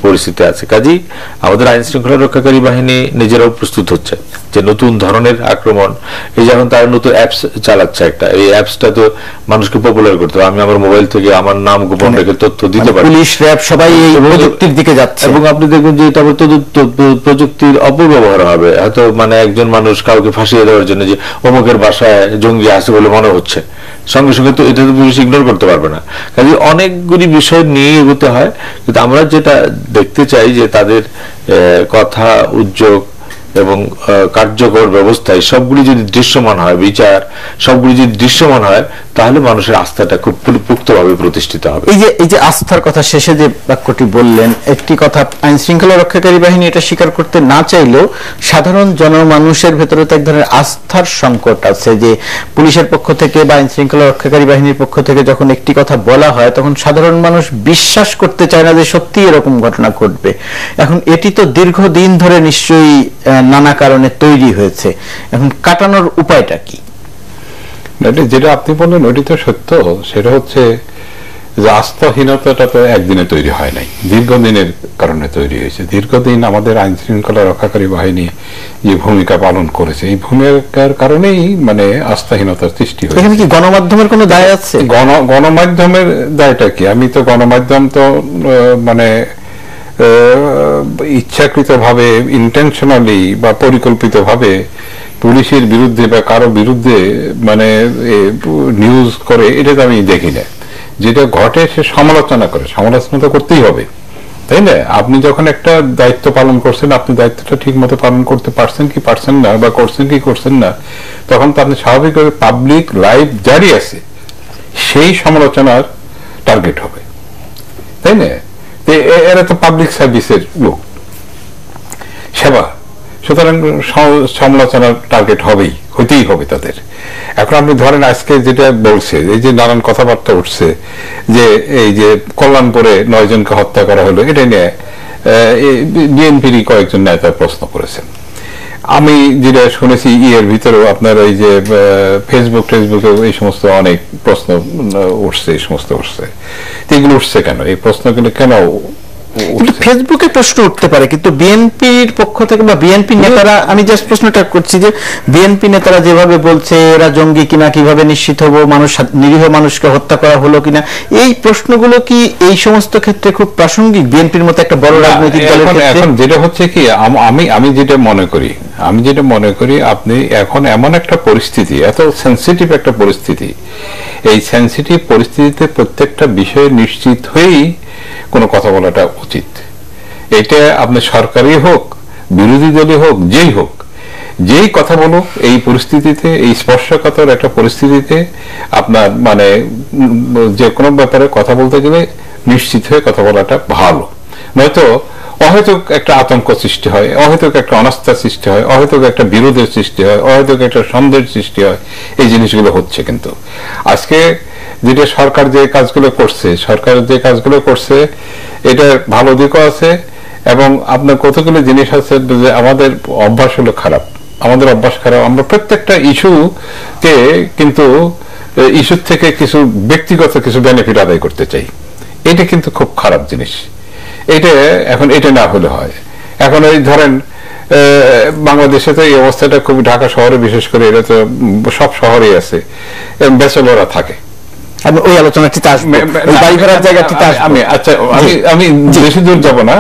পরিস্থিতি আছে। কাজেই আমাদের আইন শৃঙ্খলা রক্ষাকারী বাহিনী নিজেরাও প্রস্তুত হচ্ছে যে নতুন ধরনের আক্রমণ। এই যখন তারা নতুন অ্যাপস চালাচ্ছে একটা, এই অ্যাপসটা তো মানুষকে পপুলার করতে হবে। আমি আমার মোবাইল থেকে আমার নাম গোপন রেখে তথ্য দিতে পারি, পুলিশ র্যাব সবাই এই প্রযুক্তির দিকে যাচ্ছে। এবং আপনি দেখবেন যে তবে প্রযুক্তির অপব্যবহার হবে। হয়তো মানে একজন মানুষ কাউকে ফাঁসিয়ে দেওয়ার জন্য যে অমুকের বাসায় জঙ্গি আছে বলে মনে হচ্ছে, সঙ্গে সঙ্গে তো এটা তো পুলিশ ইগনোর করতে পারবে না। কাজে অনেকগুলি বিষয় নিয়ে এগোতে হয়। কিন্তু আমরা যেটা দেখতে চাই যে তাদের কথা, উদ্যোগ এবং কার্যকর ব্যবস্থায় সবগুলি যদি দৃশ্যমান হয়, বিচার সবগুলি যদি দৃশ্যমান হয়, তাহলে মানুষের আস্থাটা খুব পুক্তভাবে প্রতিষ্ঠিত হবে। এই যে আস্থার কথা শেষে যে বাক্যটি বললেন, একটি কথা আইন শৃঙ্খলা রক্ষাকারী বাহিনী এটা স্বীকার করতে না চাইলেও সাধারণ জনমানুষের ভেতরে তো এক ধরনের আস্থার সংকট আছে, যে পুলিশের পক্ষ থেকে বা আইন শৃঙ্খলা রক্ষাকারী বাহিনীর পক্ষ থেকে যখন একটি কথা বলা হয় তখন সাধারণ মানুষ বিশ্বাস করতে চায় না যে সত্যি এরকম ঘটনা ঘটবে। এখন এটি তো দীর্ঘদিন ধরে নিশ্চয়ই নানা কারণে তৈরি হয়েছে, এখন কাটানোর উপায়টা কি? যেটা আপনি বললেন ওইটি তো সত্য। সেটা হচ্ছে যে আস্থাহীনতাটা তো একদিনে তৈরি হয় নাই, দীর্ঘদিনের কারণে তৈরি হয়েছে। দীর্ঘদিন আমাদের আইন শৃঙ্খলা রক্ষাকারী বাহিনী যে ভূমিকা পালন করেছে, এই ভূমিকার কারণেই মানে আস্থাহীনতার সৃষ্টি হয়েছে। এখানে কি গণমাধ্যমের কোনো দায় আছে? গণমাধ্যমের দায়টা কি? আমি তো গণমাধ্যম তো মানে ইচ্ছাকৃতভাবে, ইন্টেনশনালি বা পরিকল্পিতভাবে পুলিশের বিরুদ্ধে বা কারো বিরুদ্ধে মানে নিউজ করে, এটা তো আমি দেখি না। যেটা ঘটে সে সমালোচনা করে, সমালোচনা তো করতেই হবে, তাই না? আপনি যখন একটা দায়িত্ব পালন করছেন, আপনি দায়িত্বটা ঠিক মতো পালন করতে পারছেন কি পারছেন না, বা করছেন কি করছেন না, তখন তো আপনি স্বাভাবিকভাবে পাবলিক লাইফ জারি আছে সেই সমালোচনার টার্গেট হবে, তাই না? এরা তো পাবলিক সার্ভিসের লোক, সেবা, সুতরাং সমালোচনার টার্গেট হইতেই হবে তাদের। এখন আপনি ধরেন আজকে যেটা বলছে, এই যে নানান কথাবার্তা উঠছে যে এই যে কল্যাণপুরে 9 জনকে হত্যা করা হলো, এটা নিয়ে বিএনপির কয়েকজন নেতা প্রশ্ন করেছেন। আমি যেটা শুনেছি এর ভিতরেও আপনার এই যে ফেসবুকে এই সমস্ত অনেক প্রশ্ন উঠছে, এই সমস্ত উঠছে। এগুলো উঠছে কেন? এই প্রশ্নগুলো কেন? ফেসবুকে প্রশ্ন উঠতে পারে, কিন্তু বিএনপির পক্ষ থেকে বা বিএনপি নেতারা, আমি জাস্ট প্রশ্নটা করছি যে বিএনপি নেতারা যেভাবে বলছে এরা জঙ্গি কিনা, কিভাবে নিশ্চিত হবো, নিরীহ মানুষকে হত্যা করা হলো কিনা, এই প্রশ্নগুলো কি এই সমস্ত ক্ষেত্রে খুব প্রাসঙ্গিক বিএনপির মতো একটা বড় রাজনৈতিক দলের ক্ষেত্রে? এখন যেটা হচ্ছে কি, আমি যেটা মনে করি আপনি এখন এমন একটা পরিস্থিতি, এত সেন্সিটিভ একটা পরিস্থিতি, এই সেন্সিটিভ পরিস্থিতিতে প্রত্যেকটা বিষয়ে নিশ্চিত হয়েই কোনো কথা বলাটা উচিত। এটা আপনি সরকারি হোক, বিরোধী দলই হোক, যেই হোক, যেই কথা বলুক, এই পরিস্থিতিতে, এই স্পর্শকাতর একটা পরিস্থিতিতে আপনার মানে যে কোনো ব্যাপারে কথা বলতে গেলে নিশ্চিত হয়ে কথা বলাটা ভালো। নয়তো অহেতুক একটা আতঙ্ক সৃষ্টি হয়, অহেতুক একটা অনাস্থা সৃষ্টি হয়, অহেতুক একটা বিরোধের সৃষ্টি হয়, অহেতুক একটা সন্দেহের সৃষ্টি হয়। এই জিনিসগুলো হচ্ছে। কিন্তু আজকে যেটা সরকার যে কাজগুলো করছে, এটার ভালো দিকও আছে, এবং আপনার কতগুলো জিনিস আছে যে আমাদের অভ্যাস হলো খারাপ, আমরা প্রত্যেকটা ইস্যুকে কিন্তু ইস্যুর থেকে কিছু ব্যক্তিগত কিছু বেনিফিট আদায় করতে চাই। এটা কিন্তু খুব খারাপ জিনিস। এটা না হলে হয়। এখন এই ধরেন বাংলাদেশে তো এই অবস্থাটা খুব, ঢাকা শহরে বিশেষ করে, এটা তো সব শহরেই আছে, ব্যাচেলররা থাকে। আমি ওই আলোচনাটিতে আসবো, বাড়ি ভাড়ার জায়গাটিতে আসবো। আমি বেশি দূর যাব না,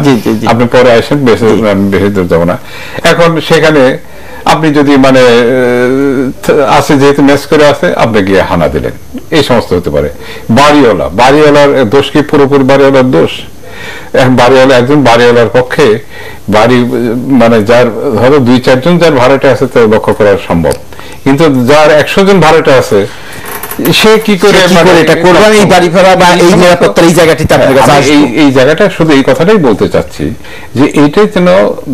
আপনি পরে আসেন, বেশি দূর যাব না। এখন সেখানে আপনি যদি মানে আছে যেহেতু মেস করে আছে আপনি গিয়ে হানা দিলেন, এই সমস্ত হতে পারে। বাড়িওয়ালার দোষ কি পুরোপুরি বাড়িওয়ালার দোষ? একজন বাড়িওয়ালার পক্ষে বাড়ি মানে যার ধরো 2-4 জন যার ভাড়াটা আছে তো লক্ষ্য করা সম্ভব, কিন্তু যার 100 জন ভাড়াটা আছে সে কি করে এটা করবেন? এই বাড়ি ভাড়া বা এই নিরাপত্তার এই জায়গাটিতে আপনার কাছে এই জায়গাটা শুধু এই কথাটাই বলতে চাচ্ছি যে এইটাই যেন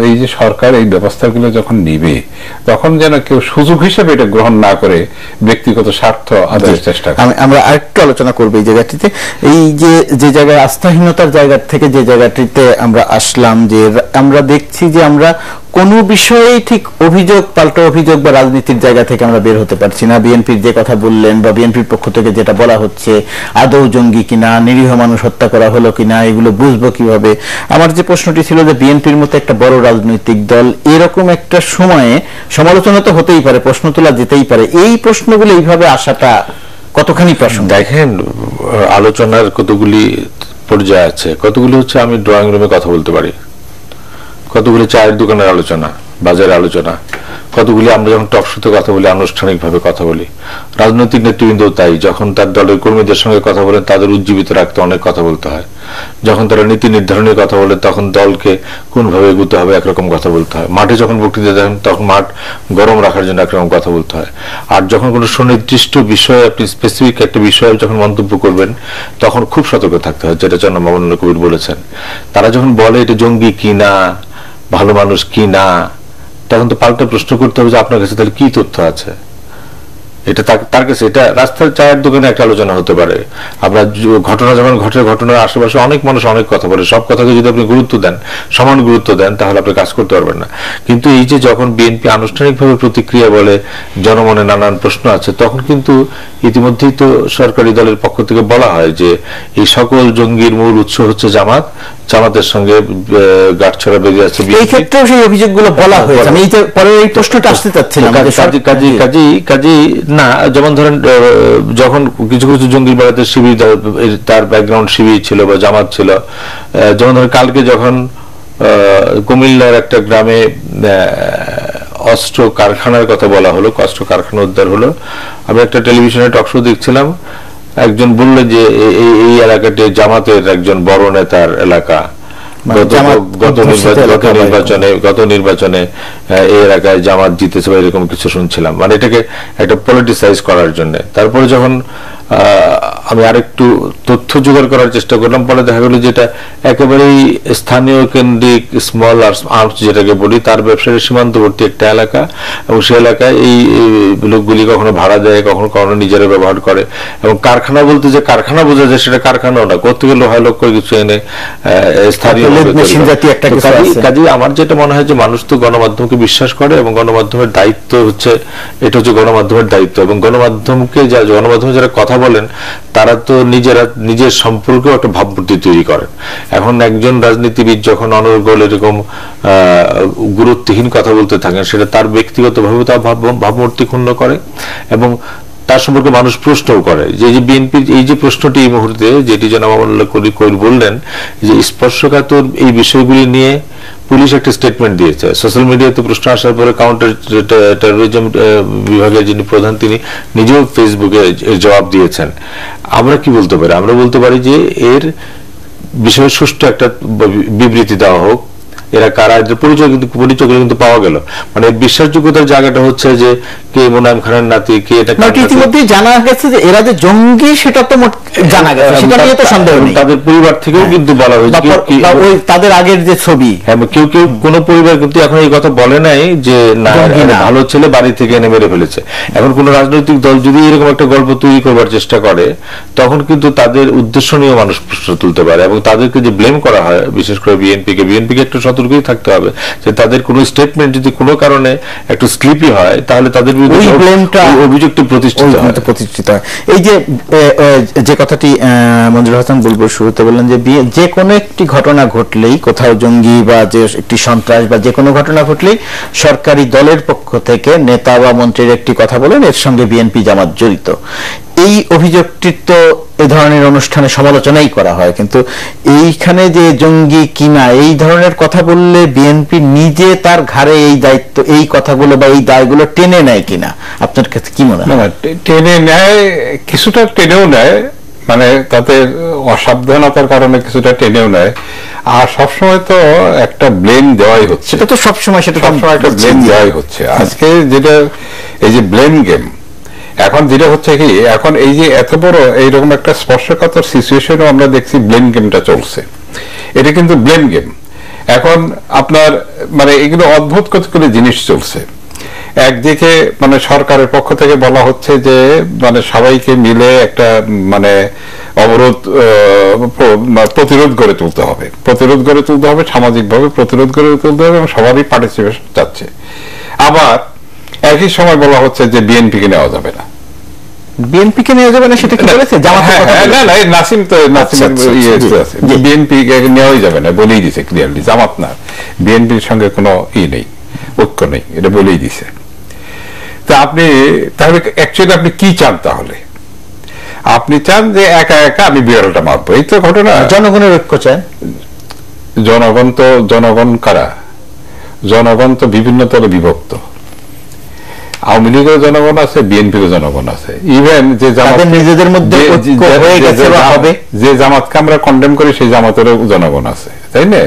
এই যে সরকার এই ব্যবস্থাগুলো যখন নিবে তখন যেন কেউ সুযোগ হিসেবে এটা গ্রহণ না করে ব্যক্তিগত স্বার্থ আদায়ের চেষ্টা করে। আমরা আরেকটু আলোচনা করবো এই জায়গাটিতে, এই যে জায়গায় আস্থাহীনতার জায়গা থেকে যে জায়গাটিতে আমরা আসলাম, যে আমরা দেখছি যে আমরা কোনো বিষয়ে ঠিক অভিযোগ পাল্টা অভিযোগ বা রাজনীতির জায়গা থেকে আমরা বের হতে পারছি না। বিএনপির যে কথা বললেন বা বিএনপির পক্ষ থেকে যেটা বলা হচ্ছে, আদৌ জঙ্গি কিনা, নিরীহ মানুষ হত্যা করা হলো কিনা, এগুলো বুঝবো কিভাবে? আমার যে প্রশ্নটি ছিল যে বিএনপির মতো একটা বড় রাজনৈতিক দল এরকম একটা সময়ে সমালোচনা তো হতেই পারে, প্রশ্ন তোলা যেতেই পারে, এই প্রশ্নগুলো এইভাবে আসাটা কতখানি প্রশ্ন? দেখেন, আলোচনার কতগুলি পর্যায়ে আছে, কতগুলি হচ্ছে আমি ড্রয়িং রুমে কথা বলতে পারি, কতগুলি চায়ের দোকানের আলোচনা, বাজারের আলোচনা, কতগুলি আমরা যখন টক শোতে কথা বলি, আনুষ্ঠানিকভাবে কথা বলি। রাজনৈতিক নেতৃবৃন্দ তাই, যখন তার দলের কর্মীদের সঙ্গে কথা বলেন তাদের উজ্জীবিত রাখতে অনেক কথা বলতে হয়। যখন তারা নীতি নির্ধারণের কথা বলে তখন দলকে কোনভাবে এগোতে হবে একরকম কথা বলতে হয়। মাঠে যখন বক্তৃতা দেন তখন মাঠ গরম রাখার জন্য একরকম কথা বলতে হয়। আর যখন কোনো সুনির্দিষ্ট বিষয়ে আপনি স্পেসিফিক একটা বিষয়ে যখন মন্তব্য করবেন তখন খুব সতর্ক থাকতে হয়, যেটা জনাব মামুনুল কবির বলেছেন। তারা যখন বলে এটা জঙ্গি কি না, ভালো মানুষ কি না, তখন তো পাল্টা প্রশ্ন করতে হবে যে আপনার কাছে তাহলে কি তথ্য আছে। এটা তার কাছে এটা রাস্তার চায়ের দোকানে একটা আলোচনা হতে পারে। আমরা ঘটনা যখন ঘটে, ঘটনার আশেপাশে অনেক মানুষ অনেক কথা বলে, সব কথাকে যদি আপনি গুরুত্ব দেন, সমান গুরুত্ব দেন, তাহলে আপনি কাজ করতে পারবেন না। কিন্তু এই যে যখন বিএনপি আনুষ্ঠানিকভাবে প্রতিক্রিয়া বলে, জনমনে নানান প্রশ্ন আছে, তখন কিন্তু ইতিমধ্যেই তো সরকারি দলের পক্ষ থেকে বলা হয় যে এই সকল জঙ্গির মূল উৎস হচ্ছে জামাত, জামাতের সঙ্গে গাঁটছড়া বেরিয়ে আছে। এই ক্ষেত্রেও সেই অভিযোগগুলো বলা হয়েছে। আমি পরে এই প্রশ্নটা আসতে চাচ্ছিলাম। কাজী না, যেমন ধরেন যখন কিছু কিছু জঙ্গির বেড়াতে শিবির, তার ব্যাকগ্রাউন্ড শিবির ছিল বা জামাত ছিল। যেমন ধরেন কালকে যখন কুমিল্লার একটা গ্রামে অস্ত্র কারখানার কথা বলা হলো, অস্ত্র কারখানা উদ্ধার হলো, আমি একটা টেলিভিশনে টক শো দেখছিলাম, একজন বললেন যে এই এলাকাটি জামাতের একজন বড় নেতার এলাকা, গত নির্বাচনে এই এলাকায় জামাত জিতেছে বা এরকম কিছু শুনছিলাম, মানে এটাকে একটা পলিটিসাইজ করার জন্য। তারপরে যখন আমি আরেকটু তথ্য জোগাড় করার চেষ্টা করলাম, পরে দেখা গেল যেটা একেবারেই স্থানীয় কেন্দ্রিক স্মল আর্মস যেটাকে বলি, তার ব্যবসায়ী সীমান্তবর্তী একটা এলাকা, এবং সেই এলাকায় এই লোকগুলি কখনো ভাড়া দেয়, কখনো কখনো নিজেরা ব্যবহার করে। এবং কারখানা বলতে যে কারখানা বোঝা যায় সেটা কারখানাও না, কোথেকে লোহায় লোক করে কিছু এনে স্থানীয়। কাজে আমার যেটা মনে হয় যে মানুষ তো গণমাধ্যমকে বিশ্বাস করে, এবং গণমাধ্যমের দায়িত্ব হচ্ছে, এটা হচ্ছে গণমাধ্যমের দায়িত্ব, এবং গণমাধ্যমকে গণমাধ্যমে যারা কথা বলেন তারা তো নিজের সম্পর্কে একটা ভাবমূর্তি তৈরি করেন। এখন একজন রাজনীতিবিদ যখন অনর্গল এরকম গুরুত্বহীন কথা বলতে থাকেন, সেটা তার ব্যক্তিগতভাবে তার ভাবমূর্তি ক্ষুণ্ণ করে, এবং তার সম্পর্কে মানুষ প্রশ্নও করে। যে বিএনপির এই যে প্রশ্নটি এই মুহূর্তে যেটি জনাব মামুনুল কবির বললেন, যে স্পর্শকাতর এই বিষয়গুলি নিয়ে পুলিশ একটা স্টেটমেন্ট দিয়েছে। সোশ্যাল মিডিয়াতে প্রশ্ন আসার পরে কাউন্টার টেরোরিজম বিভাগের যিনি প্রধান তিনি নিজেও ফেসবুকে এর জবাব দিয়েছেন। আমরা কি বলতে পারি? আমরা বলতে পারি যে এর বিষয়ে সুষ্ঠু একটা বিবৃতি দেওয়া হোক, এরা কারা, এদের পরিচয়গুলো কিন্তু পাওয়া গেল। মানে বিশ্বাসযোগ্যতার জায়গাটা হচ্ছে যে কে মোনায়েম খানের নাতি, কে এটা ইতিমধ্যেই জানা গেছে যে এরা যে জঙ্গি সেটা তো জানা গেছে, সেটা নিয়ে তো সন্দেহ নেই। তাদের পরিবার থেকেও কিন্তু বলা হয়েছে, ওই তাদের আগের যে ছবি, হ্যাঁ, কেউ কেউ কোন পরিবার কিন্তু এখন এই কথা বলে নাই যে না ভালো ছেলে বাড়ি থেকে এনে মেরে ফেলেছে। এখন কোন রাজনৈতিক দল যদি এরকম একটা গল্প তৈরি করবার চেষ্টা করে, তখন কিন্তু তাদের উদ্দেশ্য নিয়ে মানুষ প্রশ্ন তুলতে পারে, এবং তাদেরকে যে ব্লেম করা হয়, বিশেষ করে বিএনপিকে একটু সতর্কই থাকতে হবে যে তাদের কোনো স্টেটমেন্ট যদি কোনো কারণে একটু স্লিপি হয়, তাহলে তাদের অভিযোগটি প্রতিষ্ঠিত হয়। এই যে কথাটি মঞ্জুর হাসান বুলবুল শুরুতে বললেন যে কোনো একটি ঘটনা ঘটলেই, কোথাও জঙ্গি বা যে একটি সন্ত্রাস বা যে কোনো ঘটনা ঘটলেই সরকারি দলের পক্ষ থেকে নেতা বা মন্ত্রীর একটি কথা বলেন এর সঙ্গে বিএনপি জামাত জড়িত। এই অভিযোগটির তো এই ধরনের অনুষ্ঠানে সমালোচনাই করা হয়, কিন্তু এইখানে যে জঙ্গি কিনা এই ধরনের কথা বললে বিএনপি নিজে তার ঘাড়ে এই দায়িত্ব, এই কথাগুলো বা এই দায়গুলো টেনে নেয় কিনা, আপনার কাছে কি মনে হয়? টেনে নেয়, কিছুটা টেনেও নেয়, মানে তাতে অসাবধানতার কারণে কিছুটা টেনেও নেয়। আর সবসময় তো একটা ব্লেম দেওয়াই হচ্ছে, সেটা তো সবসময় একটা ব্লেম দেওয়াই হচ্ছে। আজকে যেটা এই যে ব্লেম গেম, এখন যেটা হচ্ছে কি, এখন এই যে এত বড় এইরকম একটা স্পর্শকাতর সিচুয়েশনও আমরা দেখছি ব্লেম গেমটা চলছে। এটা কিন্তু ব্লেম গেম। এখন আপনার মানে এগুলো অদ্ভুত কতগুলো জিনিস চলছে। একদিকে মানে সরকারের পক্ষ থেকে বলা হচ্ছে যে মানে সবাইকে মিলে একটা মানে অবরোধ প্রতিরোধ গড়ে তুলতে হবে, সামাজিকভাবে প্রতিরোধ গড়ে তুলতে হবে এবং সবারই পার্টিসিপেশন চাচ্ছে। আবার একই সময় বলা হচ্ছে যে বিএনপিকে নেওয়া যাবে না। বিএনপিকে নেওয়া যাবে না সেটা কি বলেছে? নাসিম তো বিএনপি নেওয়াই যাবে না বলেই দিছে ক্লিয়ারলি। জামাত না, বিএনপির সঙ্গে কোনো নেই, ঐক্য নেই, এটা বলেই দিছে। তা আপনি তাহলে অ্যাকচুয়ালি আপনি কি চান? তাহলে আপনি চান যে একা একা আমি বিড়ালটা মারবো, এই তো ঘটনা। জনগণের ঐক্য চান। জনগণ কারা? জনগণ তো বিভিন্ন তলে বিভক্ত। আওয়ামী লীগের জনগণ আছে, বিএনপির জনগণ আছে, ইভেন যে নিজেদের মধ্যে যে জামাতকে আমরা কন্ডেম করি সেই জামাতেরও জনগণ আছে, তাই না?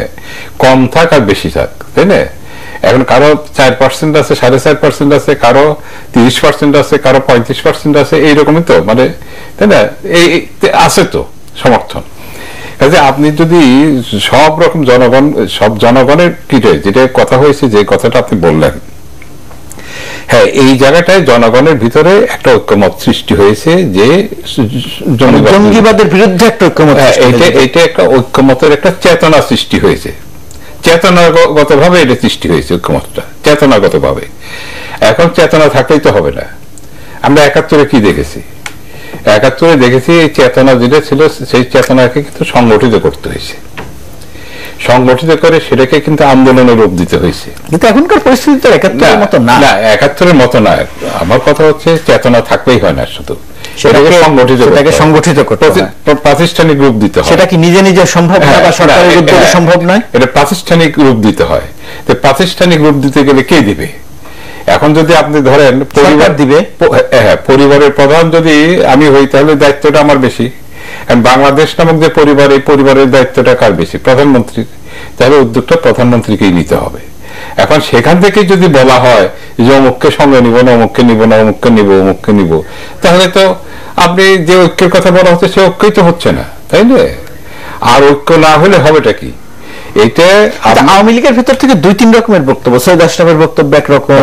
কম থাক আর বেশি থাক, তাই না? এখন কারো 4% আছে, 4.5% আছে, কারো 30% আছে, কারো 35% আছে, এইরকমই তো, মানে তাই না? এই আছে তো সমর্থন। কাজে আপনি যদি সব রকম জনগণ, সব জনগণের কিটে যেটা কথা হয়েছে, যে কথাটা আপনি বললেন, হ্যাঁ, এই জায়গাটায় জনগণের ভিতরে একটা ঐক্যমত সৃষ্টি হয়েছে যে জঙ্গিবাদের বিরুদ্ধে একটা ঐক্যমত, এটা একটা ঐক্যমতের একটা চেতনা সৃষ্টি হয়েছে, চেতনাগত ভাবে এটা সৃষ্টি হয়েছে ঐক্যমতটা, চেতনাগত ভাবে। এখন চেতনা থাকলেই তো হবে না। আমরা 71-এ কি দেখেছি? 71-এ দেখেছি এই চেতনা যেটা ছিল সেই চেতনাকে কিন্তু সংগঠিত করতে হয়েছে, সংগঠিত করে সেটাকে কিন্তু আন্দোলনের রূপ দিতে হয়েছে। কিন্তু এখনকার পরিস্থিতি 71-এর মতো না। 71-এর মতো না। আমার কথা হচ্ছে চেতনা থাকলেই হয় না, শুধু সংগঠিত করতে হয়, প্রাতিষ্ঠানিক রূপ দিতে হয়। সেটা কি নিজে নিজে সম্ভব না বা সরকারের উদ্যোগে সম্ভব নয়? এটা প্রাতিষ্ঠানিক রূপ দিতে হয়। তো প্রাতিষ্ঠানিক রূপ দিতে গেলে কে দিবে? এখন যদি আপনি ধরেন পরিবার দিবে, হ্যাঁ, পরিবারের প্রধান যদি আমি হই তাহলে দায়িত্বটা আমার বেশি। বাংলাদেশ নামক যে পরিবার, এই পরিবারের দায়িত্বটা কার বেশি? প্রধানমন্ত্রীর। তাহলে উদ্যোগটা প্রধানমন্ত্রীকেই নিতে হবে। এখন সেখান থেকে যদি বলা হয় যে অমুককে সঙ্গে নিব না, অমুককে নিব না, অমুককে নিব, অমুককে নিব, তাহলে তো আপনি যে ঐক্যের কথা বলা হচ্ছে সে ঐক্যই তো হচ্ছে না, তাই না? আর ঐক্য না হলে হবেটা কি? এটা আওয়ামী লীগের ভেতর থেকে 2-3 রকমের বক্তব্য। সৈয়দ আশরাফের বক্তব্য একরকম,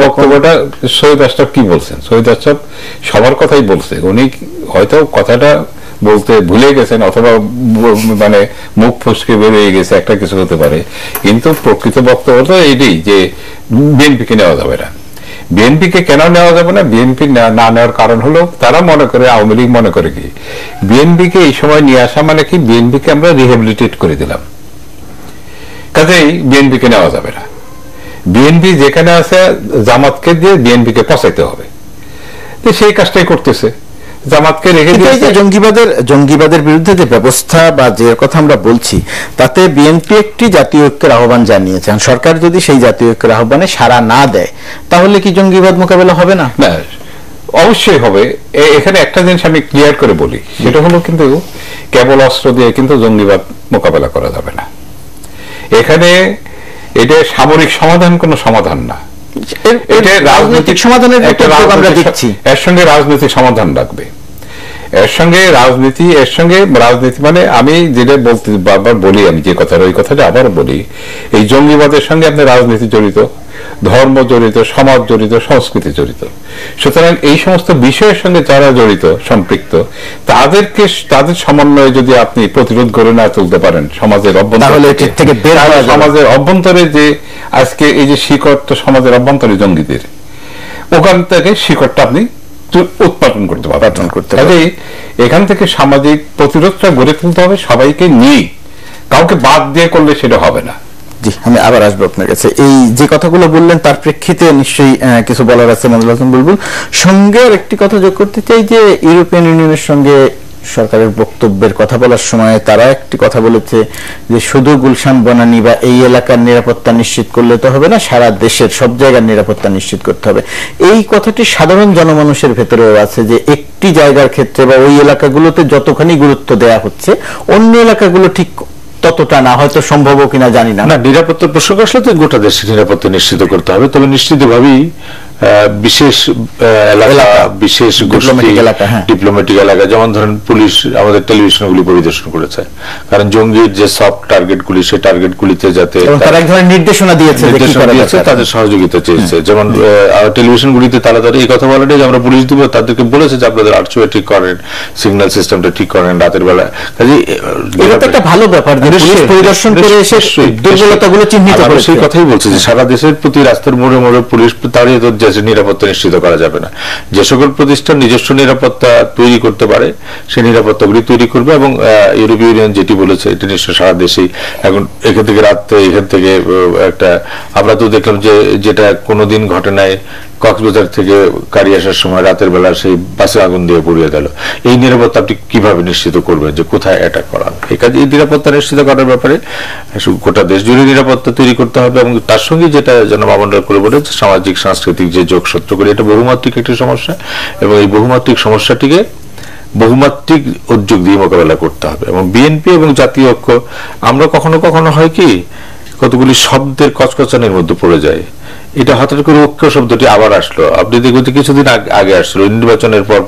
বক্তব্যটা সৈয়দ আশরাফ কি বলছেন? সৈয়দ আশরাফ সবার কথাই বলছে। উনি হয়তো কথাটা বলতে ভুলে গেছেন অথবা মানে মুখ ফসকে বেরিয়ে গেছে, একটা কিছু হতে পারে, কিন্তু প্রকৃত বক্তব্য তো এইটাই যে বিএনপিকে নেওয়া যাবে না। বিএনপিকে কেন নেওয়া যাবে না? বিএনপি না নেওয়ার কারণ হলো তারা মনে করে, আওয়ামী লীগ মনে করে কি বিএনপিকে এই সময় নিয়ে আসা মানে কি বিএনপিকে আমরা রিহেবিলিটেট করে দিলাম, কাজেই বিএনপিকে নেওয়া যাবে না। বিএনপি যেখানে আছে জামাতকে দিয়ে বিএনপিকে পচাইতে হবে, তো সেই কাজটাই করতেছে, জামাতকে রেখে দিয়েছে। জঙ্গিবাদের বিরুদ্ধে যে ব্যবস্থা বা যে কথা আমরা বলছি, তাতে বিএনপি একটি জাতীয় ঐক্যের আহ্বান জানিয়েছে। সরকার যদি সেই জাতীয় ঐক্যের আহ্বানে সাড়া না দেয় তাহলে কি জঙ্গিবাদ মোকাবেলা হবে না? না, অবশ্যই হবে। এখানে একটা জিনিস আমি ক্লিয়ার করে বলি, সেটা হলো কিন্তু কেবল অস্ত্র দিয়ে কিন্তু জঙ্গিবাদ মোকাবেলা করা যাবে না। এখানে এটা সামরিক সমাধান কোনো সমাধান না, এটা রাজনৈতিক সমাধানের আমরা দেখছি। এর সঙ্গে রাজনৈতিক সমাধান লাগবে, এর সঙ্গে রাজনীতি মানে আমি যেটা বলতে বারবার বলি, আমি যে কথাটা ওই কথাটা আবার বলি, এই জঙ্গিবাদের সঙ্গে আপনার রাজনীতি জড়িত, ধর্ম জড়িত, সমাজ জড়িত, সংস্কৃতি জড়িত। সুতরাং এই সমস্ত বিষয়ের সঙ্গে যারা জড়িত, সম্পৃক্ত, তাদের সমন্বয়ে যদি আপনি প্রতিরোধ গড়ে না তুলতে পারেন সমাজের অভ্যন্তরে যে আজকে এই যে শিকড়টা সমাজের অভ্যন্তরে জঙ্গিদের, ওখান থেকে শিকড়টা আপনি উৎপাদন করতে পারবেন। এখান থেকে সামাজিক প্রতিরোধটা গড়ে তুলতে হবে সবাইকে নিয়ে, কাউকে বাদ দিয়ে করলে সেটা হবে না। জি, আমি আবার আসবো আপনার কাছে। এই যে কথাগুলো বললেন তার প্রেক্ষিতে নিশ্চয়ই কিছু বলার আছে মঞ্জুল হাসান বুলবুল। সঙ্গে আর একটি কথা যোগ করতে চাই যে ইউরোপিয়ান ইউনিয়নের সঙ্গে সরকারের বক্তব্যের কথা বলার সময় তারা একটি কথা বলেছে যে শুধু গুলশান বনানী বা এই এলাকার নিরাপত্তা নিশ্চিত করলে তো হবে না, সারা দেশের সব জায়গার নিরাপত্তা নিশ্চিত করতে হবে। এই কথাটি সাধারণ জনমানুষের ভেতরেও আছে যে একটি জায়গার ক্ষেত্রে বা ওই এলাকাগুলোতে যতখানি গুরুত্ব দেয়া হচ্ছে অন্য এলাকাগুলো ঠিক ততটা না, হয়তো সম্ভব কিনা জানি না। নিরাপত্তার প্রসঙ্গ আসলে তো গোটা দেশের নিরাপত্তা নিশ্চিত করতে হবে, তবে নিশ্চিতভাবেই বিশেষ এলাকা, বিশেষ ডিপ্লোম্যাটিক এলাকা, যেমন ধরেন পুলিশ আমাদের টেলিভিশনগুলি পরিদর্শন করেছে, কারণ জঙ্গির যে সফট টার্গেটগুলি সেই টার্গেটগুলিতে যাতে তারা এক ধরনের নির্দেশনা দিয়েছে, তাদের সহযোগিতা চেয়েছে। যেমন টেলিভিশনগুলিতে তারা এই কথা বলে যে আমরা পুলিশ দিব, তাদেরকে বলেছে যে আপনাদের আর্টসওয়ে ঠিক করেন, সিগন্যাল সিস্টেমটা ঠিক করেন রাতের বেলা। এটা তো একটা ভালো ব্যাপার যে পুলিশ পরিদর্শন করে এসে দুর্বলতাগুলো চিহ্নিত করে। সেই কথাই বলছে যে সারা দেশের প্রতি রাস্তার মোড়ে মোড়ে পুলিশ দাঁড়িয়ে তো নিরাপত্তা নিশ্চিত করা যাবে না। যে সকল প্রতিষ্ঠান নিজস্ব নিরাপত্তা তৈরি করতে পারে সেই নিরাপত্তাগুলি তৈরি করবে, এবং ইউরোপীয় ইউনিয়ন যেটি বলেছে এটি নিশ্চয় সারা দেশেই। এখন এখান থেকে রাত্রে এখান থেকে একটা আমরা তো দেখলাম যে যেটা কোনোদিন ঘটে নাই, কক্সবাজার থেকে গাড়ি আসার সময় রাতের বেলা সেই বাসে আগুন দিয়ে পুড়িয়ে দিল। এই নিরাপত্তা আপনি কিভাবে নিশ্চিত করবেন যে কোথায় অ্যাটাক করা? এই কাজে এই নিরাপত্তা নিশ্চিত করার ব্যাপারে গোটা দেশ জুড়ে নিরাপত্তা তৈরি করতে হবে, এবং তার সঙ্গে যেটা জনমাবন্ডন করে বলেছে সামাজিক সাংস্কৃতিক যে যোগসূত্রগুলি, এটা বহুমাত্রিক একটি সমস্যা, এবং এই বহুমাত্রিক সমস্যাটিকে বহুমাত্রিক উদ্যোগ দিয়ে মোকাবেলা করতে হবে। এবং বিএনপি এবং জাতীয় ঐক্য, আমরা কখনো কখনো হয় কি কতগুলি শব্দের কচকচানির মধ্যে পড়ে যায়, এটা হঠাৎ করে ঐক্য শব্দটি আবার আসলো। আপনি দেখবেন যে কিছুদিন আগে আসলো, নির্বাচনের পর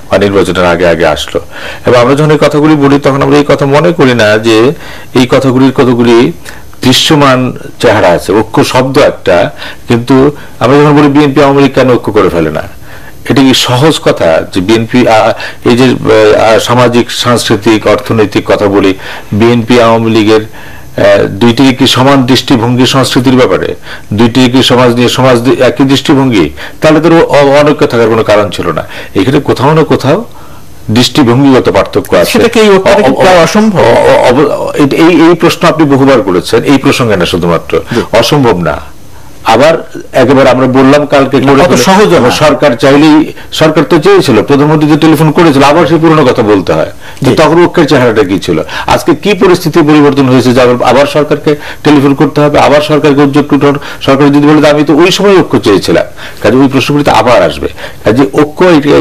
বা নির্বাচনের আগে আসলো, এবং আমরা যখন এই কথাগুলি বলি তখন আমরা এই কথা মনে করি না যে এই কথাগুলির কতগুলি দৃশ্যমান চেহারা আছে। ঐক্য শব্দ একটা, কিন্তু আমরা যখন বলি বিএনপি আওয়ামী লীগ কেন ঐক্য করে ফেলে না, এটা কি সহজ কথা? যে বিএনপি এই যে সামাজিক সাংস্কৃতিক অর্থনৈতিক কথা বলি, বিএনপি আওয়ামী লীগের দুইটি কি সমান দৃষ্টিভঙ্গি সংস্কৃতির ব্যাপারে, দুইটি কি সমাজ নিয়ে সমাজ একই দৃষ্টিভঙ্গি, তাহলে তো অনৈক্য থাকার কোনো কারণ ছিল না। এখানে কোথাও না কোথাও দৃষ্টিভঙ্গিগত পার্থক্য আছে। এই প্রশ্ন আপনি বহুবার করেছেন, এই প্রসঙ্গে না শুধুমাত্র, অসম্ভব না। আবার একেবারে আমরা বললাম কালকে সহজ সরকার চাইলেই, সরকার তো চেয়েছিল, প্রধানমন্ত্রী যে টেলিফোন করেছিল, আবার সেই পুরনো কথা বলতে হয় যে তখন ঐক্যের চেহারাটা কি ছিল। আজকে কি পরিস্থিতি পরিবর্তন হয়েছে যে আবার সরকারকে টেলিফোন করতে হবে, আবার সরকারকে উদ্যোগ সরকার যদি বলে আমি তো ওই সময় ঐক্য চেয়েছিলাম, কাজে ওই প্রশ্নগুলিতে আবার আসবে। কাজে ঐক্য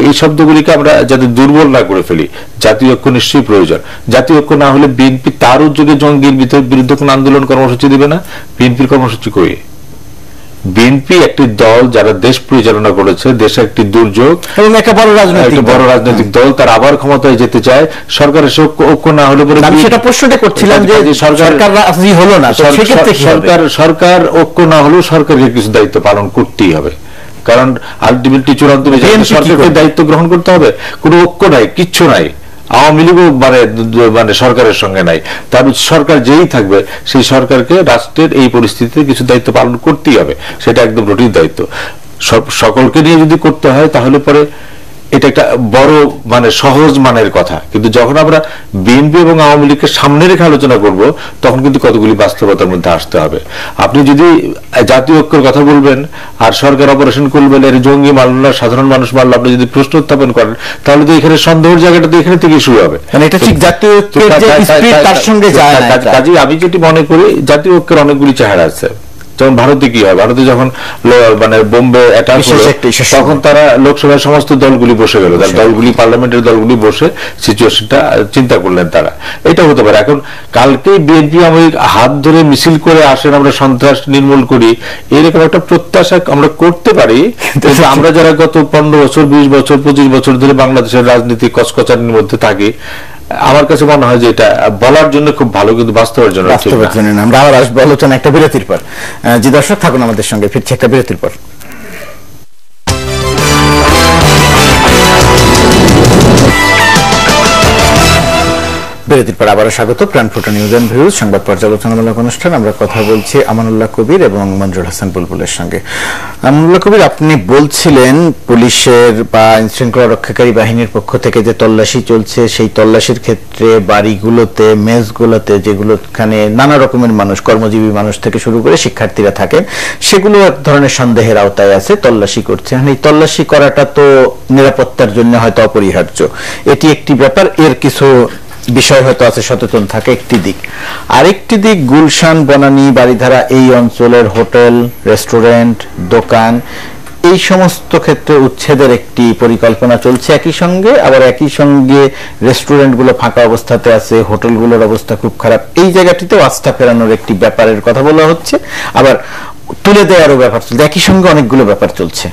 এই শব্দগুলিকে আমরা যাতে দুর্বল না করে ফেলি, জাতীয় ঐক্য নিশ্চয়ই প্রয়োজন। জাতীয় ঐক্য না হলে বিএনপি তার উদ্যোগে জঙ্গির বিরুদ্ধে কোন আন্দোলন কর্মসূচি দিবে না। বিএনপির কর্মসূচি কই? বিএনপি একটি দল যারা দেশ পরিচালনা করেছে, দেশে একটি দুর্যোগ এবং একটা বড় রাজনৈতিক দল, তার আবার ক্ষমতায় যেতে চায়। সরকারের ঐক্য না হলে পরে আমি সেটা প্রশ্নটা করছিলাম যে সরকার রাজি হলো না, সরকার ঐক্য না হলেও সরকারকে কিছু দায়িত্ব পালন করতেই হবে, কারণ আলটিমেটলি চূড়ান্ত সরকারকে দায়িত্ব গ্রহণ করতে হবে। কোনো ঐক্য নাই, কিচ্ছু নাই, আওয়ামী লীগও মানে সরকারের সঙ্গে নাই, তার সরকার যেই থাকবে সেই সরকারকে রাষ্ট্রের এই পরিস্থিতিতে কিছু দায়িত্ব পালন করতেই হবে, সেটা একদম রুটিন দায়িত্ব। সকলকে নিয়ে যদি করতে হয় তাহলে পরে এটা একটা বড় মানে সহজ মানের কথা, কিন্তু যখন আমরা বিএনপি এবং আওয়ামী লীগকে সামনে রেখে আলোচনা করব তখন কিন্তু কতগুলি বাস্তবতার মধ্যে আসতে হবে। আপনি যদি জাতীয় ঐক্যের কথা বলবেন আর সরকার অপারেশন করবেন এর জঙ্গি মারল না, সাধারণ মানুষ মারল, আপনি যদি প্রশ্ন উত্থাপন করেন তাহলে তো এখানে সন্দেহের জায়গাটা তো এখানে থেকে শুরু হবে। এটা ঠিক জাতীয় ঐক্যের যে স্পিরিট তার সঙ্গে যায় না। কাজেই আমি যেটি মনে করি জাতীয় ঐক্যের অনেকগুলি চেহারা আছে। যেমন ভারতে কি হয়, ভারতে যখন মানে বোম্বে অ্যাটাক হলো তখন তারা লোকসভার সমস্ত দলগুলি বসে গেল, দলগুলি পার্লামেন্টের দলগুলি বসে সিচুয়েশনটা চিন্তা করলেন তারা। এটা হতে পারে। এখন কালকেই বিএনপি আমি হাত ধরে মিছিল করে আসেন, আমরা সন্ত্রাস নির্মূল করি, এরকম একটা প্রত্যাশা আমরা করতে পারি। আমরা যারা গত 15 বছর 20 বছর 25 বছর ধরে বাংলাদেশের রাজনীতি কচকচানির মধ্যে থাকি, আমার কাছে মনে হয় যে এটা বলার জন্য খুব ভালো, কিন্তু বাস্তবের জন্য আমরা আবার আসবো আলোচনা একটা বিরতির পর। জি দর্শক, থাকুন আমাদের সঙ্গে, ফিরছি একটা বিরতির পর। বিরতির পর আবারও স্বাগত প্রাণফোটা নিউজ এন্ড ভিউজ সংবাদ পর্যালোচনামূলক অনুষ্ঠান। আমরা কথা বলছি আমানুল্লাহ কবির এবং মঞ্জুর হাসান বুলবুলের সঙ্গে। আমানুল্লাহ কবির, আপনি বলছিলেন পুলিশের বা আইনশৃঙ্খলা রক্ষাকারী বাহিনীর পক্ষ থেকে যে তল্লাশি চলছে, সেই তল্লাশির ক্ষেত্রে বাড়িগুলোতে, মেসগুলোতে, যেগুলোখানে নানা রকমের মানুষ, কর্মজীবী মানুষ থেকে শুরু করে শিক্ষার্থীরা থাকেন, সেগুলো এক ধরনের সন্দেহের আওতায় আছে, তল্লাশি করছে। এই তল্লাশি করাটা তো নিরাপত্তার জন্য হয়তো অপরিহার্য, এটি একটি ব্যাপার। এর কিছু বিষয় হয়তো আছে, সচেতন থাকে একটি দিক। আরেকটি দিক, গুলশান, বনানী, বাড়িধারা এই অঞ্চলের হোটেল, রেস্টুরেন্ট, দোকান, এই সমস্ত ক্ষেত্রে উচ্ছেদের একটি পরিকল্পনা চলছে। একই সঙ্গে রেস্টুরেন্টগুলো ফাঁকা অবস্থাতে আছে, হোটেলগুলোর অবস্থা খুব খারাপ। এই জায়গাটিতেও আস্থা ফেরানোর একটি ব্যাপারের কথা বলা হচ্ছে, আবার তুলে দেওয়ারও ব্যাপার চলছে। একই সঙ্গে অনেকগুলো ব্যাপার চলছে।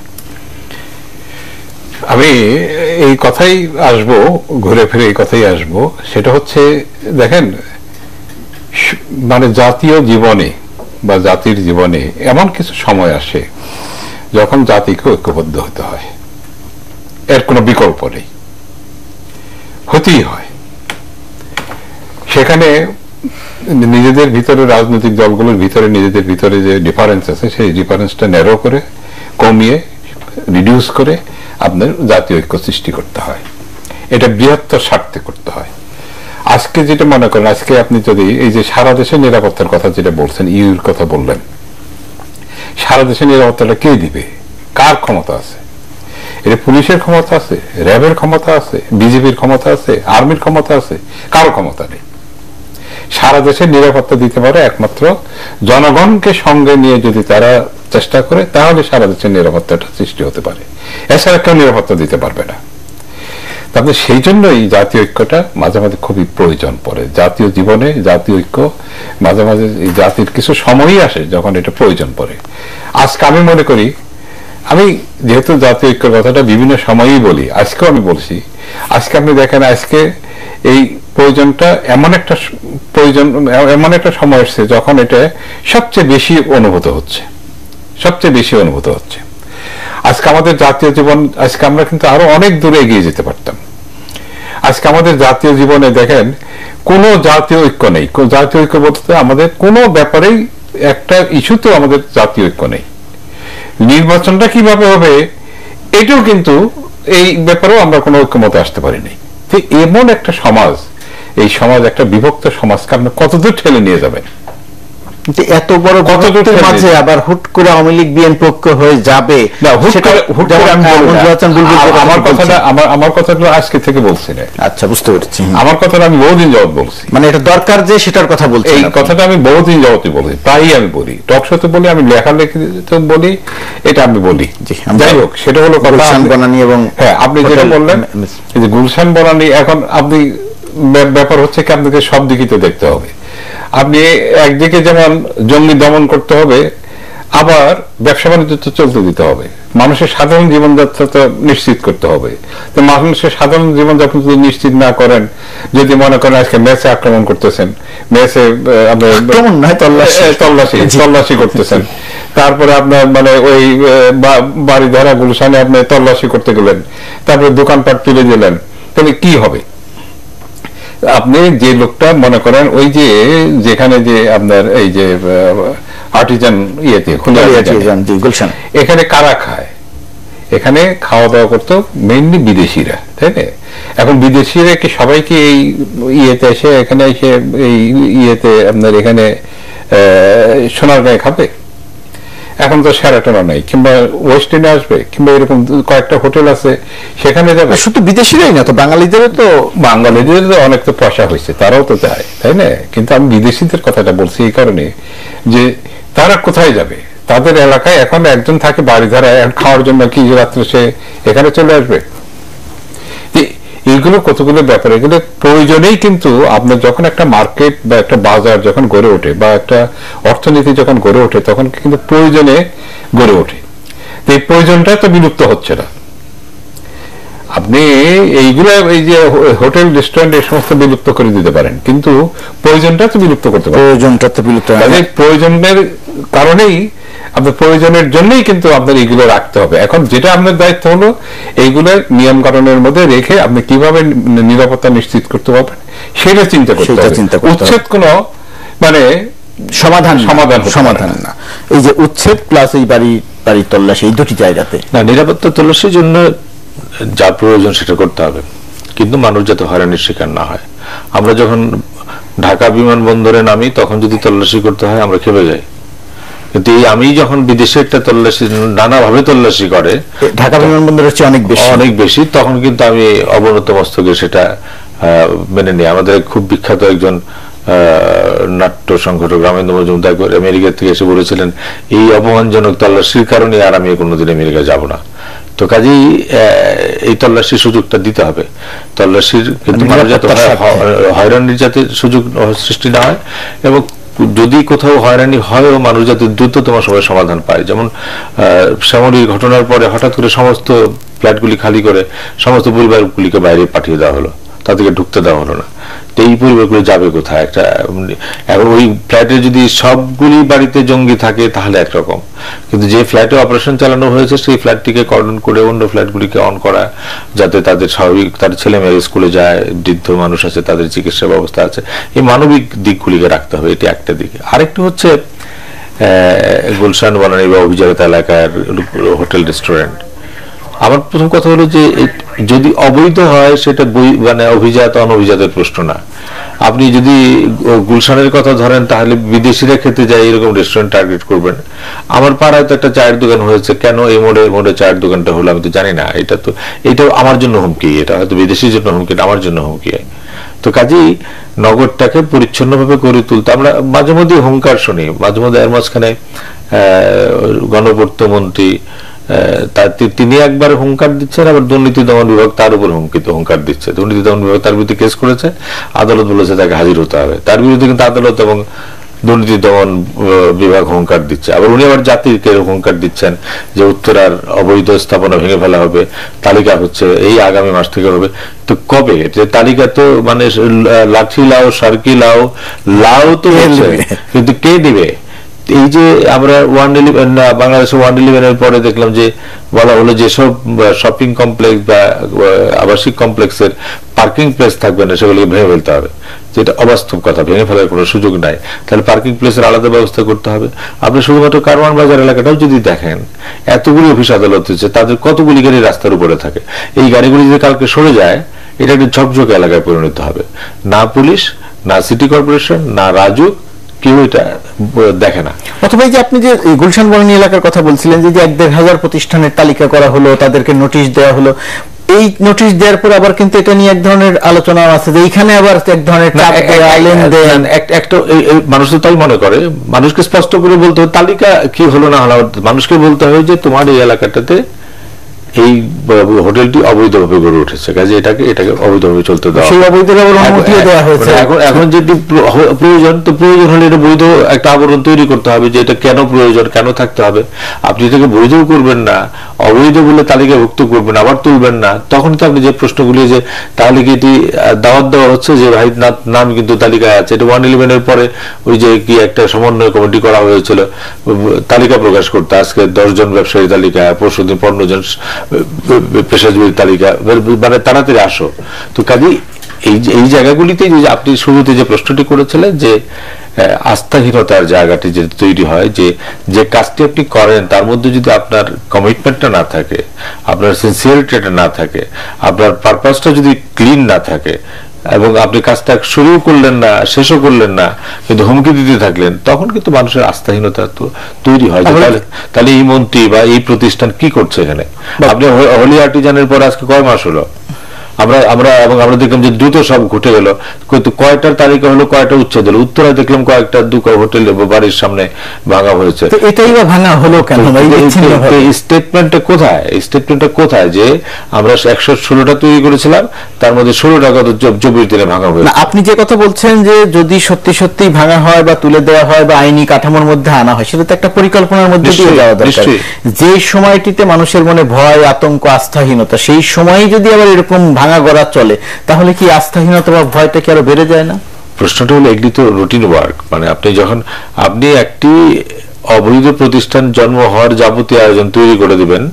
আমি এই কথাই আসব, ঘুরে ফিরে এই কথাই আসব। সেটা হচ্ছে, দেখেন, মানে জাতীয় জীবনে বা জাতির জীবনে এমন কিছু সময় আসে যখন জাতিকে ঐক্যবদ্ধ হতে হয়, এর কোনো বিকল্প নেই, হতেই হয়। সেখানে নিজেদের ভিতরে, রাজনৈতিক দলগুলোর ভিতরে নিজেদের ভিতরে যে ডিফারেন্স আছে, সেই ডিফারেন্সটা ন্যারো করে, কমিয়ে, রিডিউস করে আপনার জাতীয় ঐক্য সৃষ্টি করতে হয়। এটা বৃহত্তর স্বার্থে করতে হয়। আজকে যেটা মনে করেন, আজকে আপনি যদি এই যে সারা দেশের নিরাপত্তার কথা যেটা বলছেন, ইউর কথা বললেন, সারা দেশের নিরাপত্তাটা কে দিবে? কার ক্ষমতা আছে? এটা পুলিশের ক্ষমতা আছে, র্যাবের ক্ষমতা আছে, বিজেপির ক্ষমতা আছে, আর্মির ক্ষমতা আছে? কারো ক্ষমতা নেই। সারা দেশের নিরাপত্তা দিতে পারে একমাত্র জনগণকে সঙ্গে নিয়ে যদি তারা চেষ্টা করে, তাহলে সারা দেশের নিরাপত্তাটা সৃষ্টি হতে পারে। এছাড়া কেউ নিরাপত্তা দিতে পারবে না। তাহলে সেই জন্যই জাতীয় ঐক্যটা মাঝে মাঝে খুবই প্রয়োজন পড়ে। জাতীয় জীবনে জাতীয় ঐক্য মাঝে মাঝে এই জাতির কিছু সময়ই আসে যখন এটা প্রয়োজন পড়ে। আজকে আমি মনে করি, আমি যেহেতু জাতীয় ঐক্যের কথাটা বিভিন্ন সময়ই বলি, আজকেও আমি বলছি, আজকে আপনি দেখেন, আজকে এই প্রয়োজনটা এমন একটা সময় এসছে যখন এটা সবচেয়ে বেশি অনুভূত হচ্ছে। আজকে আমাদের জাতীয় জীবন, আজকে আমরা কিন্তু আরো অনেক দূরে এগিয়ে যেতে পারতাম। আজকে আমাদের জাতীয় জীবনে দেখেন কোনো জাতীয় ঐক্য নেই। জাতীয় ঐক্য বলতে আমাদের কোনো ব্যাপারেই, একটা ইস্যুতেও আমাদের জাতীয় ঐক্য নেই। নির্বাচনটা কিভাবে হবে এটাও কিন্তু, এই ব্যাপারেও আমরা কোনো ঐক্যমতে আসতে পারিনি। ঠিক এমন একটা সমাজ, এই সমাজ একটা বিভক্ত সমাজকে আপনি কতদূর ঠেলে নিয়ে যাবেন? এত বড় গণতন্ত্রের মাঝে আবার হুট করে আওয়ামী লীগ বিএনপি পক্ষ হয়ে যাবে, আমার কথাটা আজকে থেকে বলছি না। আচ্ছা, বুঝতে পেরেছি। আমার কথাটা আমি বহুদিন যাবত বলছি, মানে এটা দরকার যে সেটার কথা বলছি। এই কথাটা আমি বহুদিন যাবতই বলি, প্রায়ই আমি বলি, টক শোতে বলি, আমি লেখালেখিতে বলি, এটা আমি বলি। যাই হোক, সেটা হলো গুলশান বনানী। এবং হ্যাঁ, আপনি যেটা বললেন যে গুলশান বনানী, এখন আপনি ব্যাপার হচ্ছে কি, আপনাকে সব দিকেই তো দেখতে হবে। আপনি একদিকে যেমন জঙ্গি দমন করতে হবে, আবার ব্যবসা বাণিজ্য তো চলতে দিতে হবে, মানুষের সাধারণ জীবনযাত্রা তো নিশ্চিত করতে হবে। তো মানুষের সাধারণ জীবনযাত্রা যদি নিশ্চিত না করেন, যদি মনে করেন আজকে মেসে আক্রমণ করতেছেন, মেসে তল্লাশি করতেছেন, তারপরে আপনার মানে ওই বাড়িধারা গুলশানে আপনি তল্লাশি করতে গেলেন, তারপরে দোকানপাট তুলে দিলেন, তাহলে কি হবে? আপনি যে লোকটা মনে করেন ওই যে যেখানে যে আপনার এই যে আর্টিজান ইয়েতে গুলশান, এখানে কারা খায়? এখানে খাওয়া দাওয়া করতো মেইনলি বিদেশিরা, তাই না? এখন বিদেশিরা কি সবাইকে এই ইয়েতে এসে, এখানে এসে এই ইয়েতে আপনার এখানে সোনারগাঁয়ে খাবে? এখন তো শেরাটনও নাই, কিংবা ওয়েস্ট ইন্ডিয়া আসবে, কিংবা এরকম কয়েকটা হোটেল আছে সেখানে যাবে। শুধু বিদেশিরাই না তো, বাঙালিদেরও তো অনেক তো পয়সা হয়েছে, তারাও তো যায়, তাই না? কিন্তু আমি বিদেশিদের কথাটা বলছি এই কারণে যে তারা কোথায় যাবে? তাদের এলাকায় এখন একজন থাকে বাড়িধারা, খাওয়ার জন্য কি রাত্রে সে এখানে চলে আসবে? এইগুলো কতগুলো ব্যাপার, এগুলো প্রয়োজনেই কিন্তু আপনার যখন একটা মার্কেট বা একটা বাজার যখন গড়ে ওঠে, বা একটা অর্থনীতি যখন গড়ে ওঠে, তখন কিন্তু প্রয়োজনে গড়ে ওঠে। এই প্রয়োজনটা তো বিলুপ্ত হচ্ছে না। আপনি এইগুলা এই যে হোটেল রেস্টুরেন্ট এই সমস্ত বিলুপ্ত করে দিতে পারেন, কিন্তু প্রয়োজনটা তো বিলুপ্ত করতে পারেন। প্রয়োজনটা তো বিলুপ্ত হয় না। প্রয়োজনের কারণেই আপনার প্রয়োজনের জন্যই কিন্তু আপনার এইগুলো রাখতে হবে। এখন যেটা আপনার দায়িত্ব হলো এইগুলোর নিয়ম কানুনের মধ্যে রেখে আপনি কিভাবে নিরাপত্তা নিশ্চিত করতে পারবেন সেটা চিন্তা করতে হবে। উচ্ছেদ কোনো মানে সমাধান না। এই যে উচ্ছেদ প্লাস এই বাড়ি তল্লাশি, এই দুটি জায়গাতে না, নিরাপত্তা তল্লাশির জন্য যা প্রয়োজন সেটা করতে হবে, কিন্তু মানুষ যাতে হয়রানির শিকার না হয়। আমরা যখন ঢাকা বিমানবন্দরে নামি তখন যদি তল্লাশি করতে হয় আমরা খেপে যাই, কিন্তু আমি যখন বিদেশে একটা তল্লাশি নানাভাবে তল্লাশি করে ঢাকা বিমানবন্দরের চেয়ে অনেক বেশি, তখন কিন্তু আমি অবনত মস্তকে সেটা মেনে নিই। আমাদের খুব বিখ্যাত একজন নাট্য সংগঠক রামেন্দ্র মজুমদার আমেরিকা থেকে এসে বলেছিলেন, এই অপমানজনক তল্লাশির কারণে আর আমি কোনোদিন আমেরিকা যাব না। তো কাজেই এই তল্লাশির সুযোগটা দিতে হবে। তল্লাশির কিন্তু হয়রানির যাতে সুযোগ সৃষ্টি না হয়, এবং যদি কোথাও হয়রানি হয়ও মানুষ যাতে দ্রুততম সময় সমাধান পায়। যেমন শ্যামলীর ঘটনার পরে হঠাৎ করে সমস্ত ফ্ল্যাটগুলি খালি করে সমস্ত পরিবারগুলিকে বাইরে পাঠিয়ে দেওয়া হলো, তাদেরকে ঢুকতে দেওয়া হলো না। তো এই পরিবারগুলো যাবে কোথায়? একটা এখন ওই ফ্ল্যাটে যদি সবগুলি বাড়িতে জঙ্গি থাকে তাহলে একরকম, কিন্তু যে ফ্ল্যাটে অপারেশন চালানো হয়েছে সেই ফ্ল্যাটটিকে কর্ডন করে অন্য ফ্ল্যাটগুলিকে অন করা, যাতে তাদের স্বাভাবিক তার ছেলে মেয়ে স্কুলে যায়, বৃদ্ধ মানুষ আছে তাদের চিকিৎসা ব্যবস্থা আছে, এই মানবিক দিকগুলিকে রাখতে হবে। এটি একটা দিক। আরেকটু হচ্ছে গুলশান বনানী বা অভিজাত এলাকার হোটেল রেস্টুরেন্ট। আমার প্রথম কথা হলো যে যদি অবৈধ হয় সেটা মানে অভিজাত অনভিজাতের প্রশ্ন না। আপনি যদি গুলশানের কথা ধরেন তাহলে বিদেশিরা খেতে যায় এরকম রেস্টুরেন্ট টার্গেট করবেন। আমার পাড়ায় তো একটা চায়ের দোকান হয়েছে, কেন এই মোড়ে চায়ের দোকানটা হলো আমি তো জানি না। এটা আমার জন্য হুমকি, এটা হয়তো বিদেশির জন্য হুমকি, আমার জন্য হুমকি। তো কাজেই নগরটাকে পরিচ্ছন্নভাবে করে তুলতে আমরা মাঝে মধ্যে হুঙ্কার শুনি, মাঝে মধ্যে এর মাঝখানে গণপূর্ত মন্ত্রী তিনি একবার হুঙ্কার দিচ্ছেন, আবার দুর্নীতি দমন বিভাগ তার উপর হুঙ্কার দিচ্ছে। দুর্নীতি দমন বিভাগ তার বিরুদ্ধে কেস করেছে, আদালত বলেছে তাকে হাজির হতে হবে। তার বিরুদ্ধে কিন্তু আদালত এবং দুর্নীতি দমন বিভাগ হুঙ্কার দিচ্ছে। আবার উনি আবার জাতিকে হুঙ্কার দিচ্ছেন যে উত্তরার অবৈধ স্থাপনা ভেঙে ফেলা হবে, তালিকা হচ্ছে এই আগামী মাস থেকে হবে। তো কবে? তালিকা তো মানে লাঠি লাও সার্কি লাও তো হচ্ছে, কিন্তু কে দিবে? এই যে আমরা বাংলাদেশে 111 এর পরে দেখলাম যে বলা হলো যেসব শপিং কমপ্লেক্স বা আবাসিক কমপ্লেক্সের পার্কিং প্লেস থাকবে না সেগুলোকে ভেঙে ফেলতে হবে, যেটা অবাস্তব কথা। ভেঙে ফেলার কোনো সুযোগ নাই। তাহলে পার্কিং প্লেসের আলাদা ব্যবস্থা করতে হবে। আপনি শুধুমাত্র কারওয়ান বাজার এলাকাটাও যদি দেখেন, এতগুলি অফিস আদালত হচ্ছে, তাদের কতগুলি গাড়ি রাস্তার উপরে থাকে। এই গাড়িগুলি যদি কালকে সরে যায় এটা একটা ঝকঝকে এলাকায় পরিণত হবে। না পুলিশ, না সিটি কর্পোরেশন, না রাজুক, কেউ এটা দেখে না। অথবা যে আপনি যে গুলশান বনানী এলাকার কথা বলছিলেন যে 1,500 প্রতিষ্ঠানের তালিকা করা হলো, তাদেরকে নোটিশ দেওয়া হলো, এই নোটিশ দেওয়ার পর আবার কিন্তু এটা নিয়ে এক ধরনের আলোচনা আছে যে এইখানে আবার এক ধরনের একটা মানুষ তো তাই মনে করে। মানুষকে স্পষ্ট করে বলতে হবে তালিকা কি হলো না হলো, মানুষকে বলতে হবে যে তোমার এই এলাকাটাতে এই হোটেলটি অবৈধভাবে গড়ে উঠেছে, কাজে এটাকে অবৈধভাবে চলতে দেওয়া। এখন যেটি প্রয়োজন, তো প্রয়োজন হলে এটা বৈধ একটা আবরণ তৈরি করতে হবে যে এটা কেন প্রয়োজন, কেন থাকতে হবে। আপনি এটাকে বৈধও করবেন না, অবৈধ বলে তালিকাভুক্ত করবেন, আবার তুলবেন না, তখন তো আপনি যে প্রশ্নগুলি যে তাহলে কি এটি দাওয়াত দেওয়া হচ্ছে যে ভাই নাম কিন্তু তালিকায় আছে। এটা 111 এর পরে ওই যে কি একটা সমন্বয় কমিটি করা হয়েছিল তালিকা প্রকাশ করতে, আজকে 10 জন ব্যবসায়ী তালিকা, পরশুদিন 15 জন পেশাজীবীর তালিকা, মানে তাড়াতাড়ি আসো। তো কাজেই এই জায়গাগুলিতে যে আপনি শুরুতে যে প্রশ্নটি করেছিলেন যে আস্থাহীনতার জায়গাটি যে তৈরি হয়, যে কাজটি আপনি করেন তার মধ্যে যদি আপনার কমিটমেন্টটা না থাকে, আপনার সিনসিয়ারিটিটা না থাকে, আপনার পারপাসটা যদি ক্লিন না থাকে, এবং আপনি কাজটা শুরু করলেন না, শেষও করলেন না, কিন্তু হুমকি দিতে থাকলেন, তখন কিন্তু মানুষের আস্থাহীনতা তো তৈরি হয়। তাহলে এই মন্ত্রী বা এই প্রতিষ্ঠান কি করছে এখানে? আপনি হোলি আর্টিজানের পর আজকে কয় মাস হলো? আমরা দেখলাম যে দ্রুত সব ঘটে গেল, কিন্তু কয়টার তালিকা হলো, কয়টা উচ্ছেদ হলো। উত্তরায় দেখলাম কয়েকটা হোটেল বাড়ির সামনে ভাঙা হয়েছে। এটাই বা ভাঙা হলো কেন? স্টেটমেন্টটা কোথায়? স্টেটমেন্টটা কোথায় যে আমরা 116টা তৈরি করেছিলাম, তার মধ্যে 16টা গত 24 দিনে ভাঙা হয়েছে। আপনি যে কথা বলছেন যে যদি সত্যি সত্যি ভাঙা হয় বা তুলে দেওয়া হয় বা আইনি কাঠামোর মধ্যে আনা হয়, সেটা তো একটা পরিকল্পনার মধ্যে দিয়ে যাওয়া দরকার। যে সময়টিতে মানুষের মনে ভয়, আতঙ্ক, আস্থাহীনতা, সেই সময় যদি আবার এরকম ভাঙা গড়া চলে, তাহলে কি আস্থাহীনতা বা ভয়টা কি আরো বেড়ে যায় না? প্রশ্নটা হলো, এগুলি তো রুটিন ওয়ার্ক। মানে আপনি একটি অবৈধ প্রতিষ্ঠান জন্ম হওয়ার যাবতীয় আয়োজন তৈরি করে দিবেন,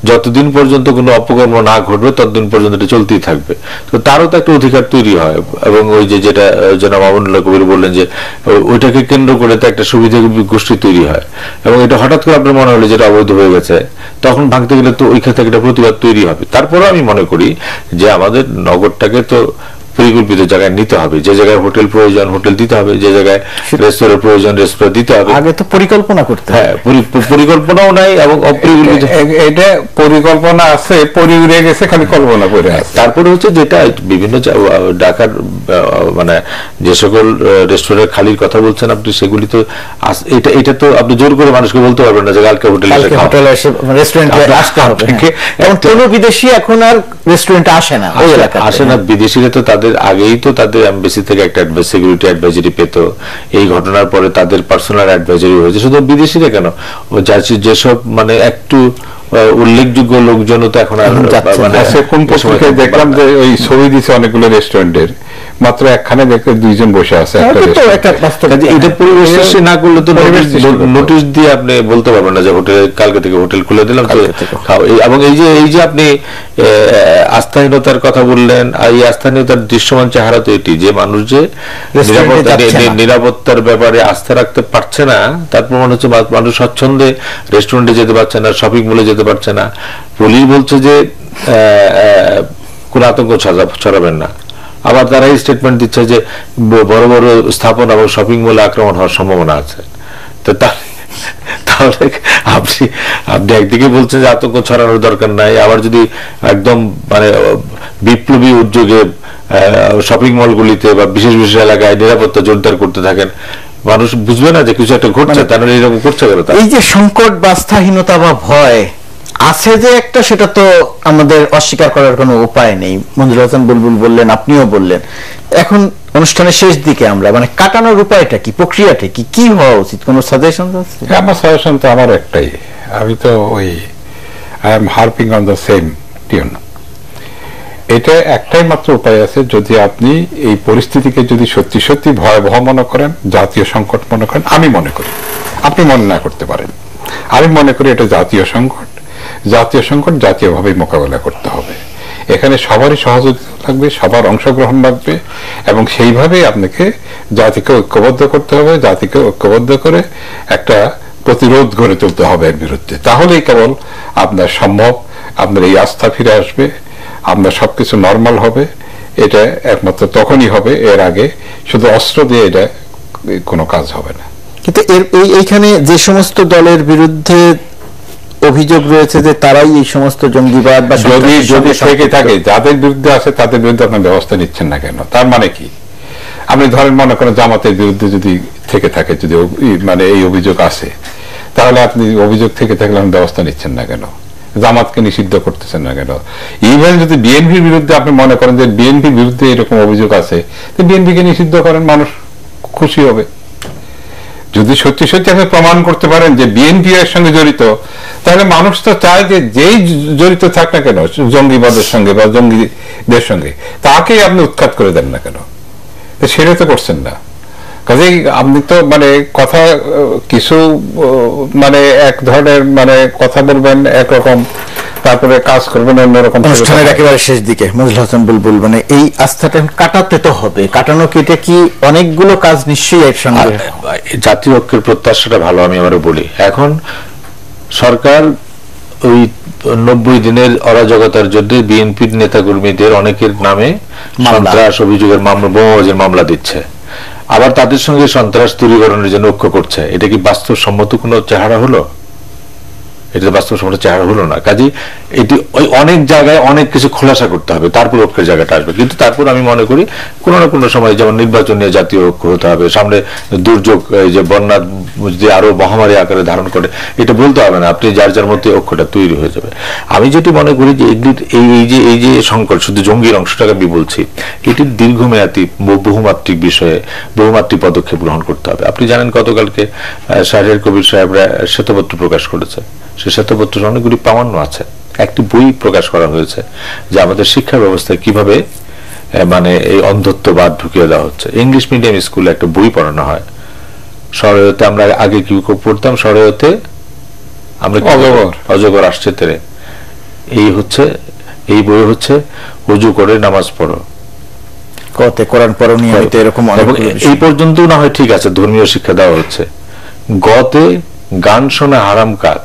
যতদিন পর্যন্ত কোনো অপকর্ম না ঘটবে ততদিন পর্যন্ত এটা চলতেই থাকবে। তো তারও তো একটা অধিকার তৈরি হয়, এবং ওই যে যেটা জনাব মামুনুল্লাহ কবির বললেন যে ওইটাকে কেন্দ্র করে তো একটা সুবিধা গোষ্ঠী তৈরি হয়, এবং এটা হঠাৎ করে আপনার মনে হলো যেটা অবৈধ হয়ে গেছে, তখন ভাঙতে গেলে তো ওইখান থেকে একটা প্রতিবাদ তৈরি হবে। তারপরেও আমি মনে করি যে আমাদের নগরটাকে তো পরিকল্পিত জায়গায় নিতে হবে। যে জায়গায় হোটেল প্রয়োজন হোটেল দিতে হবে, যে জায়গায় রেস্তোরাঁ প্রয়োজন রেস্তোরাঁ দিতে হবে। আগে তো পরিকল্পনা করতে হবে। হ্যাঁ, পরিকল্পনাও নাই এবং অপরিকল্পিত। এটা পরিকল্পনা আছে, পরিউড়ে গেছে, খালি কল্পনা করে আছে। তারপরে হচ্ছে যেটা বিভিন্ন ঢাকার মানে যে সকল রেস্টুরেন্ট খালির কথা বলছেন আপনি, সেগুলি তো এটা তো আপনি জোর করে মানুষকে বলতে পারবেন না যে কালকে হোটেলে রেস্টুরেন্টে আসতে হবে। এবং কোনো বিদেশি এখন আর রেস্টুরেন্টে আসে না, ওই এলাকায় আসে না। বিদেশিরা তো তাদের আগেই তো তাদের এমবাসি থেকে একটা সিকিউরিটি অ্যাডভাইজারি পেত। এই ঘটনার পরে তাদের পার্সোনাল অ্যাডভাইজারি হয়েছে। শুধু বিদেশিরা কেন, যেসব মানে একটু উল্লেখযোগ্য লোকজন তো এখন আর মানে কোন পত্রিকায় দেখলাম যে ওই ছবি দিচ্ছে অনেকগুলো রেস্টুরেন্টের, মাত্র একখানে দেখতে 2 জন বসে আছে। এটা পরিবেশ সৃষ্টি না করলে তো নোটিশ দিয়ে আপনি বলতে পারবেন না যে কালকে থেকে হোটেল খুলে দিলাম খাও। এবং এই যে আপনি আস্থাহীনতার কথা বললেন, এই আস্থাহীনতার দৃশ্যমান চেহারা তো এটি যে মানুষ যে নিরাপত্তার ব্যাপারে আস্থা রাখতে পারছে না, তার প্রমাণ হচ্ছে মানুষ স্বচ্ছন্দে রেস্টুরেন্টে যেতে পারছে না, শপিং মলে যেতে পারছে না। পুলিশ বলছে যে কোন আতঙ্ক ছড়াবেন না, আবার তারা এই স্টেটমেন্ট দিচ্ছে যে বড় বড় স্থাপনা এবং শপিং মলে আক্রমণ হওয়ার সম্ভাবনা আছে। তো তাহলে আপনি একদিকে বলছেন যে আতঙ্ক ছড়ানোর দরকার নাই, আবার যদি একদম মানে বিপ্লবী উদ্যোগে শপিং মলগুলিতে বা বিশেষ বিশেষ এলাকায় নিরাপত্তা জোরদার করতে থাকেন, মানুষ বুঝবে না যে কিছু একটা ঘটছে, তাহলে এরকম করছে কেন? এই যে সংকট বা আস্থাহীনতা বা ভয় আছে যে একটা, সেটা তো আমাদের অস্বীকার করার কোনো উপায় নেই। মঞ্জুর হাসান বুলবুল বললেন, আপনিও বললেন। এখন অনুষ্ঠানের শেষ দিকে আমরা মানে কাটানোর উপায়টা কি, প্রক্রিয়াটা কি হওয়া উচিত? কোন সাজেশন আছে? আমার সাজেশন তো আমার একটাই, আমি তো ওই I am harping on the same tune. এটা একটাই মাত্র উপায় আছে, যদি আপনি এই পরিস্থিতিকে যদি সত্যি সত্যি ভয়াবহ মনে করেন, জাতীয় সংকট মনে করেন, আমি মনে করি, আপনি মনে না করতে পারেন, আমি মনে করি এটা জাতীয় সংকট। জাতীয়ভাবে মোকাবেলা করতে হবে। এখানে সবারই সহযোগিতা লাগবে, সবার অংশগ্রহণ লাগবে, এবং সেইভাবে আপনাকে জাতিকে ঐক্যবদ্ধ করতে হবে। জাতিকে ঐক্যবদ্ধ করে একটা প্রতিরোধ গড়ে তুলতে হবে এর বিরুদ্ধে। তাহলেই কেবল আপনার সম্ভব, আপনার এই আস্থা ফিরে আসবে, আপনার সবকিছু নর্মাল হবে। এটা একমাত্র তখনই হবে, এর আগে শুধু অস্ত্র দিয়ে এটা কোনো কাজ হবে না। কিন্তু এইখানে যে সমস্ত দলের বিরুদ্ধে অভিযোগ রয়েছে যে তারাই এই সমস্ত জঙ্গিবাদ বা যদি থেকে থাকে, যাদের বিরুদ্ধে আছে তাদের বিরুদ্ধে আপনার ব্যবস্থা নিচ্ছেন না কেন? তার মানে কি? আপনি ধরেন মনে করেন জামাতের বিরুদ্ধে যদি থেকে থাকে, যদি মানে এই অভিযোগ আছে, তাহলে আপনি অভিযোগ থেকে থাকলে আপনি ব্যবস্থা নিচ্ছেন না কেন? জামাতকে নিষিদ্ধ করতেছেন না কেন? ইভেন যদি বিএনপির বিরুদ্ধে আপনি মনে করেন যে বিএনপির বিরুদ্ধে এরকম অভিযোগ আছে, তো বিএনপিকে নিষিদ্ধ করেন, মানুষ খুশি হবে। যদি সত্যি সত্যি আপনি প্রমাণ করতে পারেন যে বিএনপি এর সঙ্গে জড়িত, তাহলে মানুষ তো চায় যে যেই জড়িত থাক না কেন জঙ্গিবাদের সঙ্গে বা জঙ্গিদের সঙ্গে, তাকেই আপনি উৎখাত করে দেন না কেন? সেটা তো করছেন না। কাজেই আপনি তো মানে কথা কিছু মানে এক ধরনের মানে কথা বলবেন একরকম, তারপরে কাজ করবেন অন্যরকম। অনুষ্ঠানের একেবারে শেষ দিকে মঞ্জুর হাসান বুলবুল, মানে এই আস্থাটা কাটাতে তো হবে, কাটানো কি এটা কি অনেকগুলো কাজ নিশ্চয়ই একসঙ্গে? জাতীয় ঐক্যের প্রত্যাশাটা ভালো, আমি আবারও বলি। এখন সরকার ওই 90 দিনের অরাজকতার জন্য বিএনপির নেতাকর্মীদের অনেকের নামে সন্ত্রাস অভিযোগের বোমাবাজির মামলা দিচ্ছে, আবার তাদের সঙ্গে সন্ত্রাস দূরীকরণের জন্য ঐক্য করছে। এটা কি বাস্তবসম্মত কোনো চেহারা হলো? এটা বাস্তব সমাজের চেহারা হলো না। কাজেই এটি ওই অনেক জায়গায় অনেক কিছু খোলাসা করতে হবে, তারপর ঐক্যের জায়গাটা আসবে। কিন্তু তারপর আমি মনে করি কোনো না কোনো সময় যেমন নির্বাচন নিয়ে জাতীয় ঐক্য হতে হবে, সামনে দুর্যোগ যে বন্যা যদি আরো মহামারী আকারে ধারণ করে এটা বলতে হবে না, আপনি যার যার মধ্যে ঐক্যটা তৈরি হয়ে যাবে। আমি যেটি মনে করি যে এই যে সংকট, শুধু জঙ্গির অংশটাকে আমি বলছি, এটির দীর্ঘমেয়াদী বহুমাত্রিক বিষয়ে বহুমাত্রিক পদক্ষেপ গ্রহণ করতে হবে। আপনি জানেন গতকালকে শাহরিয়ার কবির সাহেবরা শ্বেতপত্র প্রকাশ করেছে, সে শ্বেতপত্রের অনেকগুলি প্রামাণ্য আছে। একটি বই প্রকাশ করা হয়েছে যে আমাদের শিক্ষা ব্যবস্থায় কিভাবে মানে এই অন্ধত্ববাদ ঢুকিয়ে দেওয়া হচ্ছে। ইংলিশ মিডিয়াম স্কুলে একটা বই পড়ানো হয়, সরয়তে আমরা আগে কি পড়তাম, সরয়তে আমরা অজগর আসছে তেরে, এই বই হচ্ছে ওযু করে নামাজ পড়ো, কতে কোরআন পড়ো নিয়মিত, এরকম এই পর্যন্ত না হয় ঠিক আছে, ধর্মীয় শিক্ষা দেওয়া হচ্ছে। গতে গান শোনা হারাম কাজ।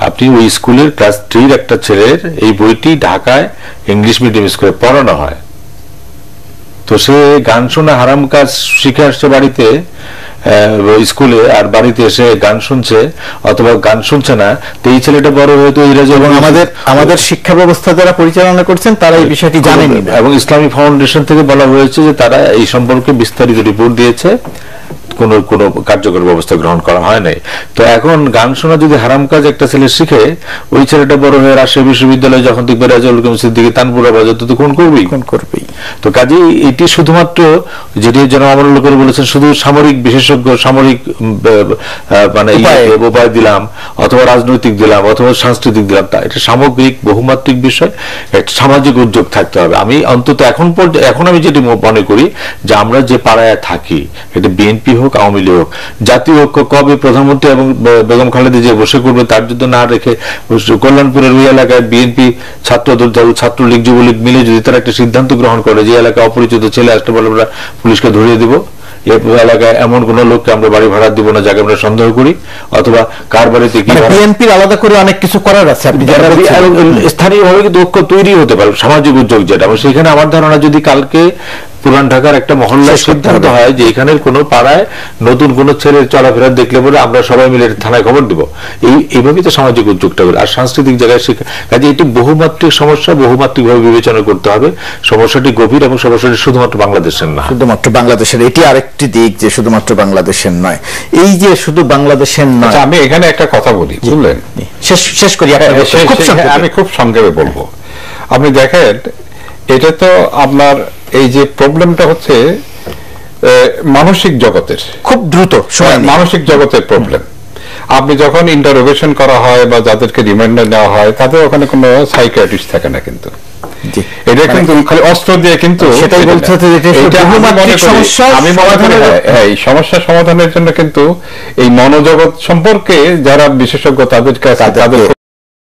আপনি ওই স্কুলের ক্লাস 3 একটা ছেলের এই বইটি ঢাকায় ইংলিশ মিডিয়াম স্কুলে পড়ানো হয়, তো সে গান শোনা হারাম কাজ শিখে আসছে বাড়িতে স্কুলে, আর বাড়িতে এসে গান শুনছে অথবা গান শুনছে না, তো এই ছেলেটা বড় হয়তো এবং আমাদের শিক্ষা ব্যবস্থা যারা পরিচালনা করছেন তারা এই বিষয়টি জানেনি। এবং ইসলামী ফাউন্ডেশন থেকে বলা হয়েছে যে তারা এই সম্পর্কে বিস্তারিত রিপোর্ট দিয়েছে, কোনো কার্যকর ব্যবস্থা গ্রহণ করা হয় নাই। তো এখন গান শোনা যদি হারাম কাজ একটা ছেলে শিখে, ওই ছেলেটা বড় হয়ে রাজশাহী বিশ্ববিদ্যালয়ে যখন দেখবে রাজাউল করিম সিদ্দিকী তানপুরা বাজার, তো কোন করবেই। তো কাজেই এটি শুধুমাত্র যেটি জনাব আমরুল করে বলেছেন, শুধু সামরিক বিশেষজ্ঞ সামরিক মানে উপায় দিলাম অথবা রাজনৈতিক দিলাম অথবা সাংস্কৃতিক দিলাম, তা এটা সামগ্রিক বহুমাত্রিক বিষয়, একটা সামাজিক উদ্যোগ থাকতে হবে। আমি অন্তত এখন আমি যেটি মনে করি যে আমরা যে পাড়ায় থাকি, এটা বিএনপি হোক আওয়ামী লীগ হোক, জাতীয় ঐক্য কবে প্রধানমন্ত্রী এবং বেগম খালেদা যে বসে করবে তার জন্য না রেখে কল্যাণপুরের ওই এলাকায় বিএনপি ছাত্রদল ছাত্রলীগ যুবলীগ মিলে যদি তারা একটা সিদ্ধান্ত গ্রহণ করে যে এলাকায় অপরিচিত ছেলে আসতে বলে আমরা পুলিশকে ধরিয়ে দিব, এলাকায় এমন কোন লোককে আমরা বাড়ি ভাড়া দিব না যাকে আমরা সন্দেহ করি, অথবা কার বাড়িতে কি বিএনপির আলাদা করে অনেক কিছু করার আছে, স্থানীয়ভাবে কিন্তু ঐক্য তৈরি হতে পারে, সামাজিক উদ্যোগ যেটা। সেখানে আমার ধারণা যদি কালকে পুরান ঢাকার একটা মহল্লার সিদ্ধান্ত হয় যে এখানের কোন পাড়ায় নতুন কোন ছেলের চলাফেরা দেখলে বলে আমরা সবাই মিলে থানায় খবর দিব, এইভাবেই তো সামাজিক উদ্যোগটা হবে। আর সাংস্কৃতিক জায়গায় শিক্ষা, কাজে এটি বহুমাত্রিক সমস্যা, বহুমাত্রিক ভাবে বিবেচনা করতে হবে। সমস্যাটি গভীর এবং সমস্যাটি শুধুমাত্র বাংলাদেশের না, শুধুমাত্র বাংলাদেশের, এটি আরেকটি দিক যে শুধুমাত্র বাংলাদেশের নয়। এই যে শুধু বাংলাদেশের নয়, আমি এখানে একটা কথা বলি, বুঝলেন, শেষ করি, আমি খুব সংক্ষেপে বলবো। আপনি দেখেন, এটা তো আপনার এই যে প্রবলেমটা হচ্ছে মানসিক জগতের, খুব দ্রুত মানসিক জগতের প্রবলেম। আপনি যখন ইন্টারোগেশন করা হয় বা যাদেরকে রিমান্ডে নেওয়া হয়, তাদের ওখানে কোনো সাইকিয়াট্রিস্ট থাকে না, কিন্তু এটা কিন্তু খালি অস্ত্র দিয়ে কিন্তু সেটাই বলতে হচ্ছে যে আমি মনে করি এই সমস্যা সমাধানের জন্য কিন্তু এই মনোজগৎ সম্পর্কে যারা বিশেষজ্ঞ তাদের কাছে তাদের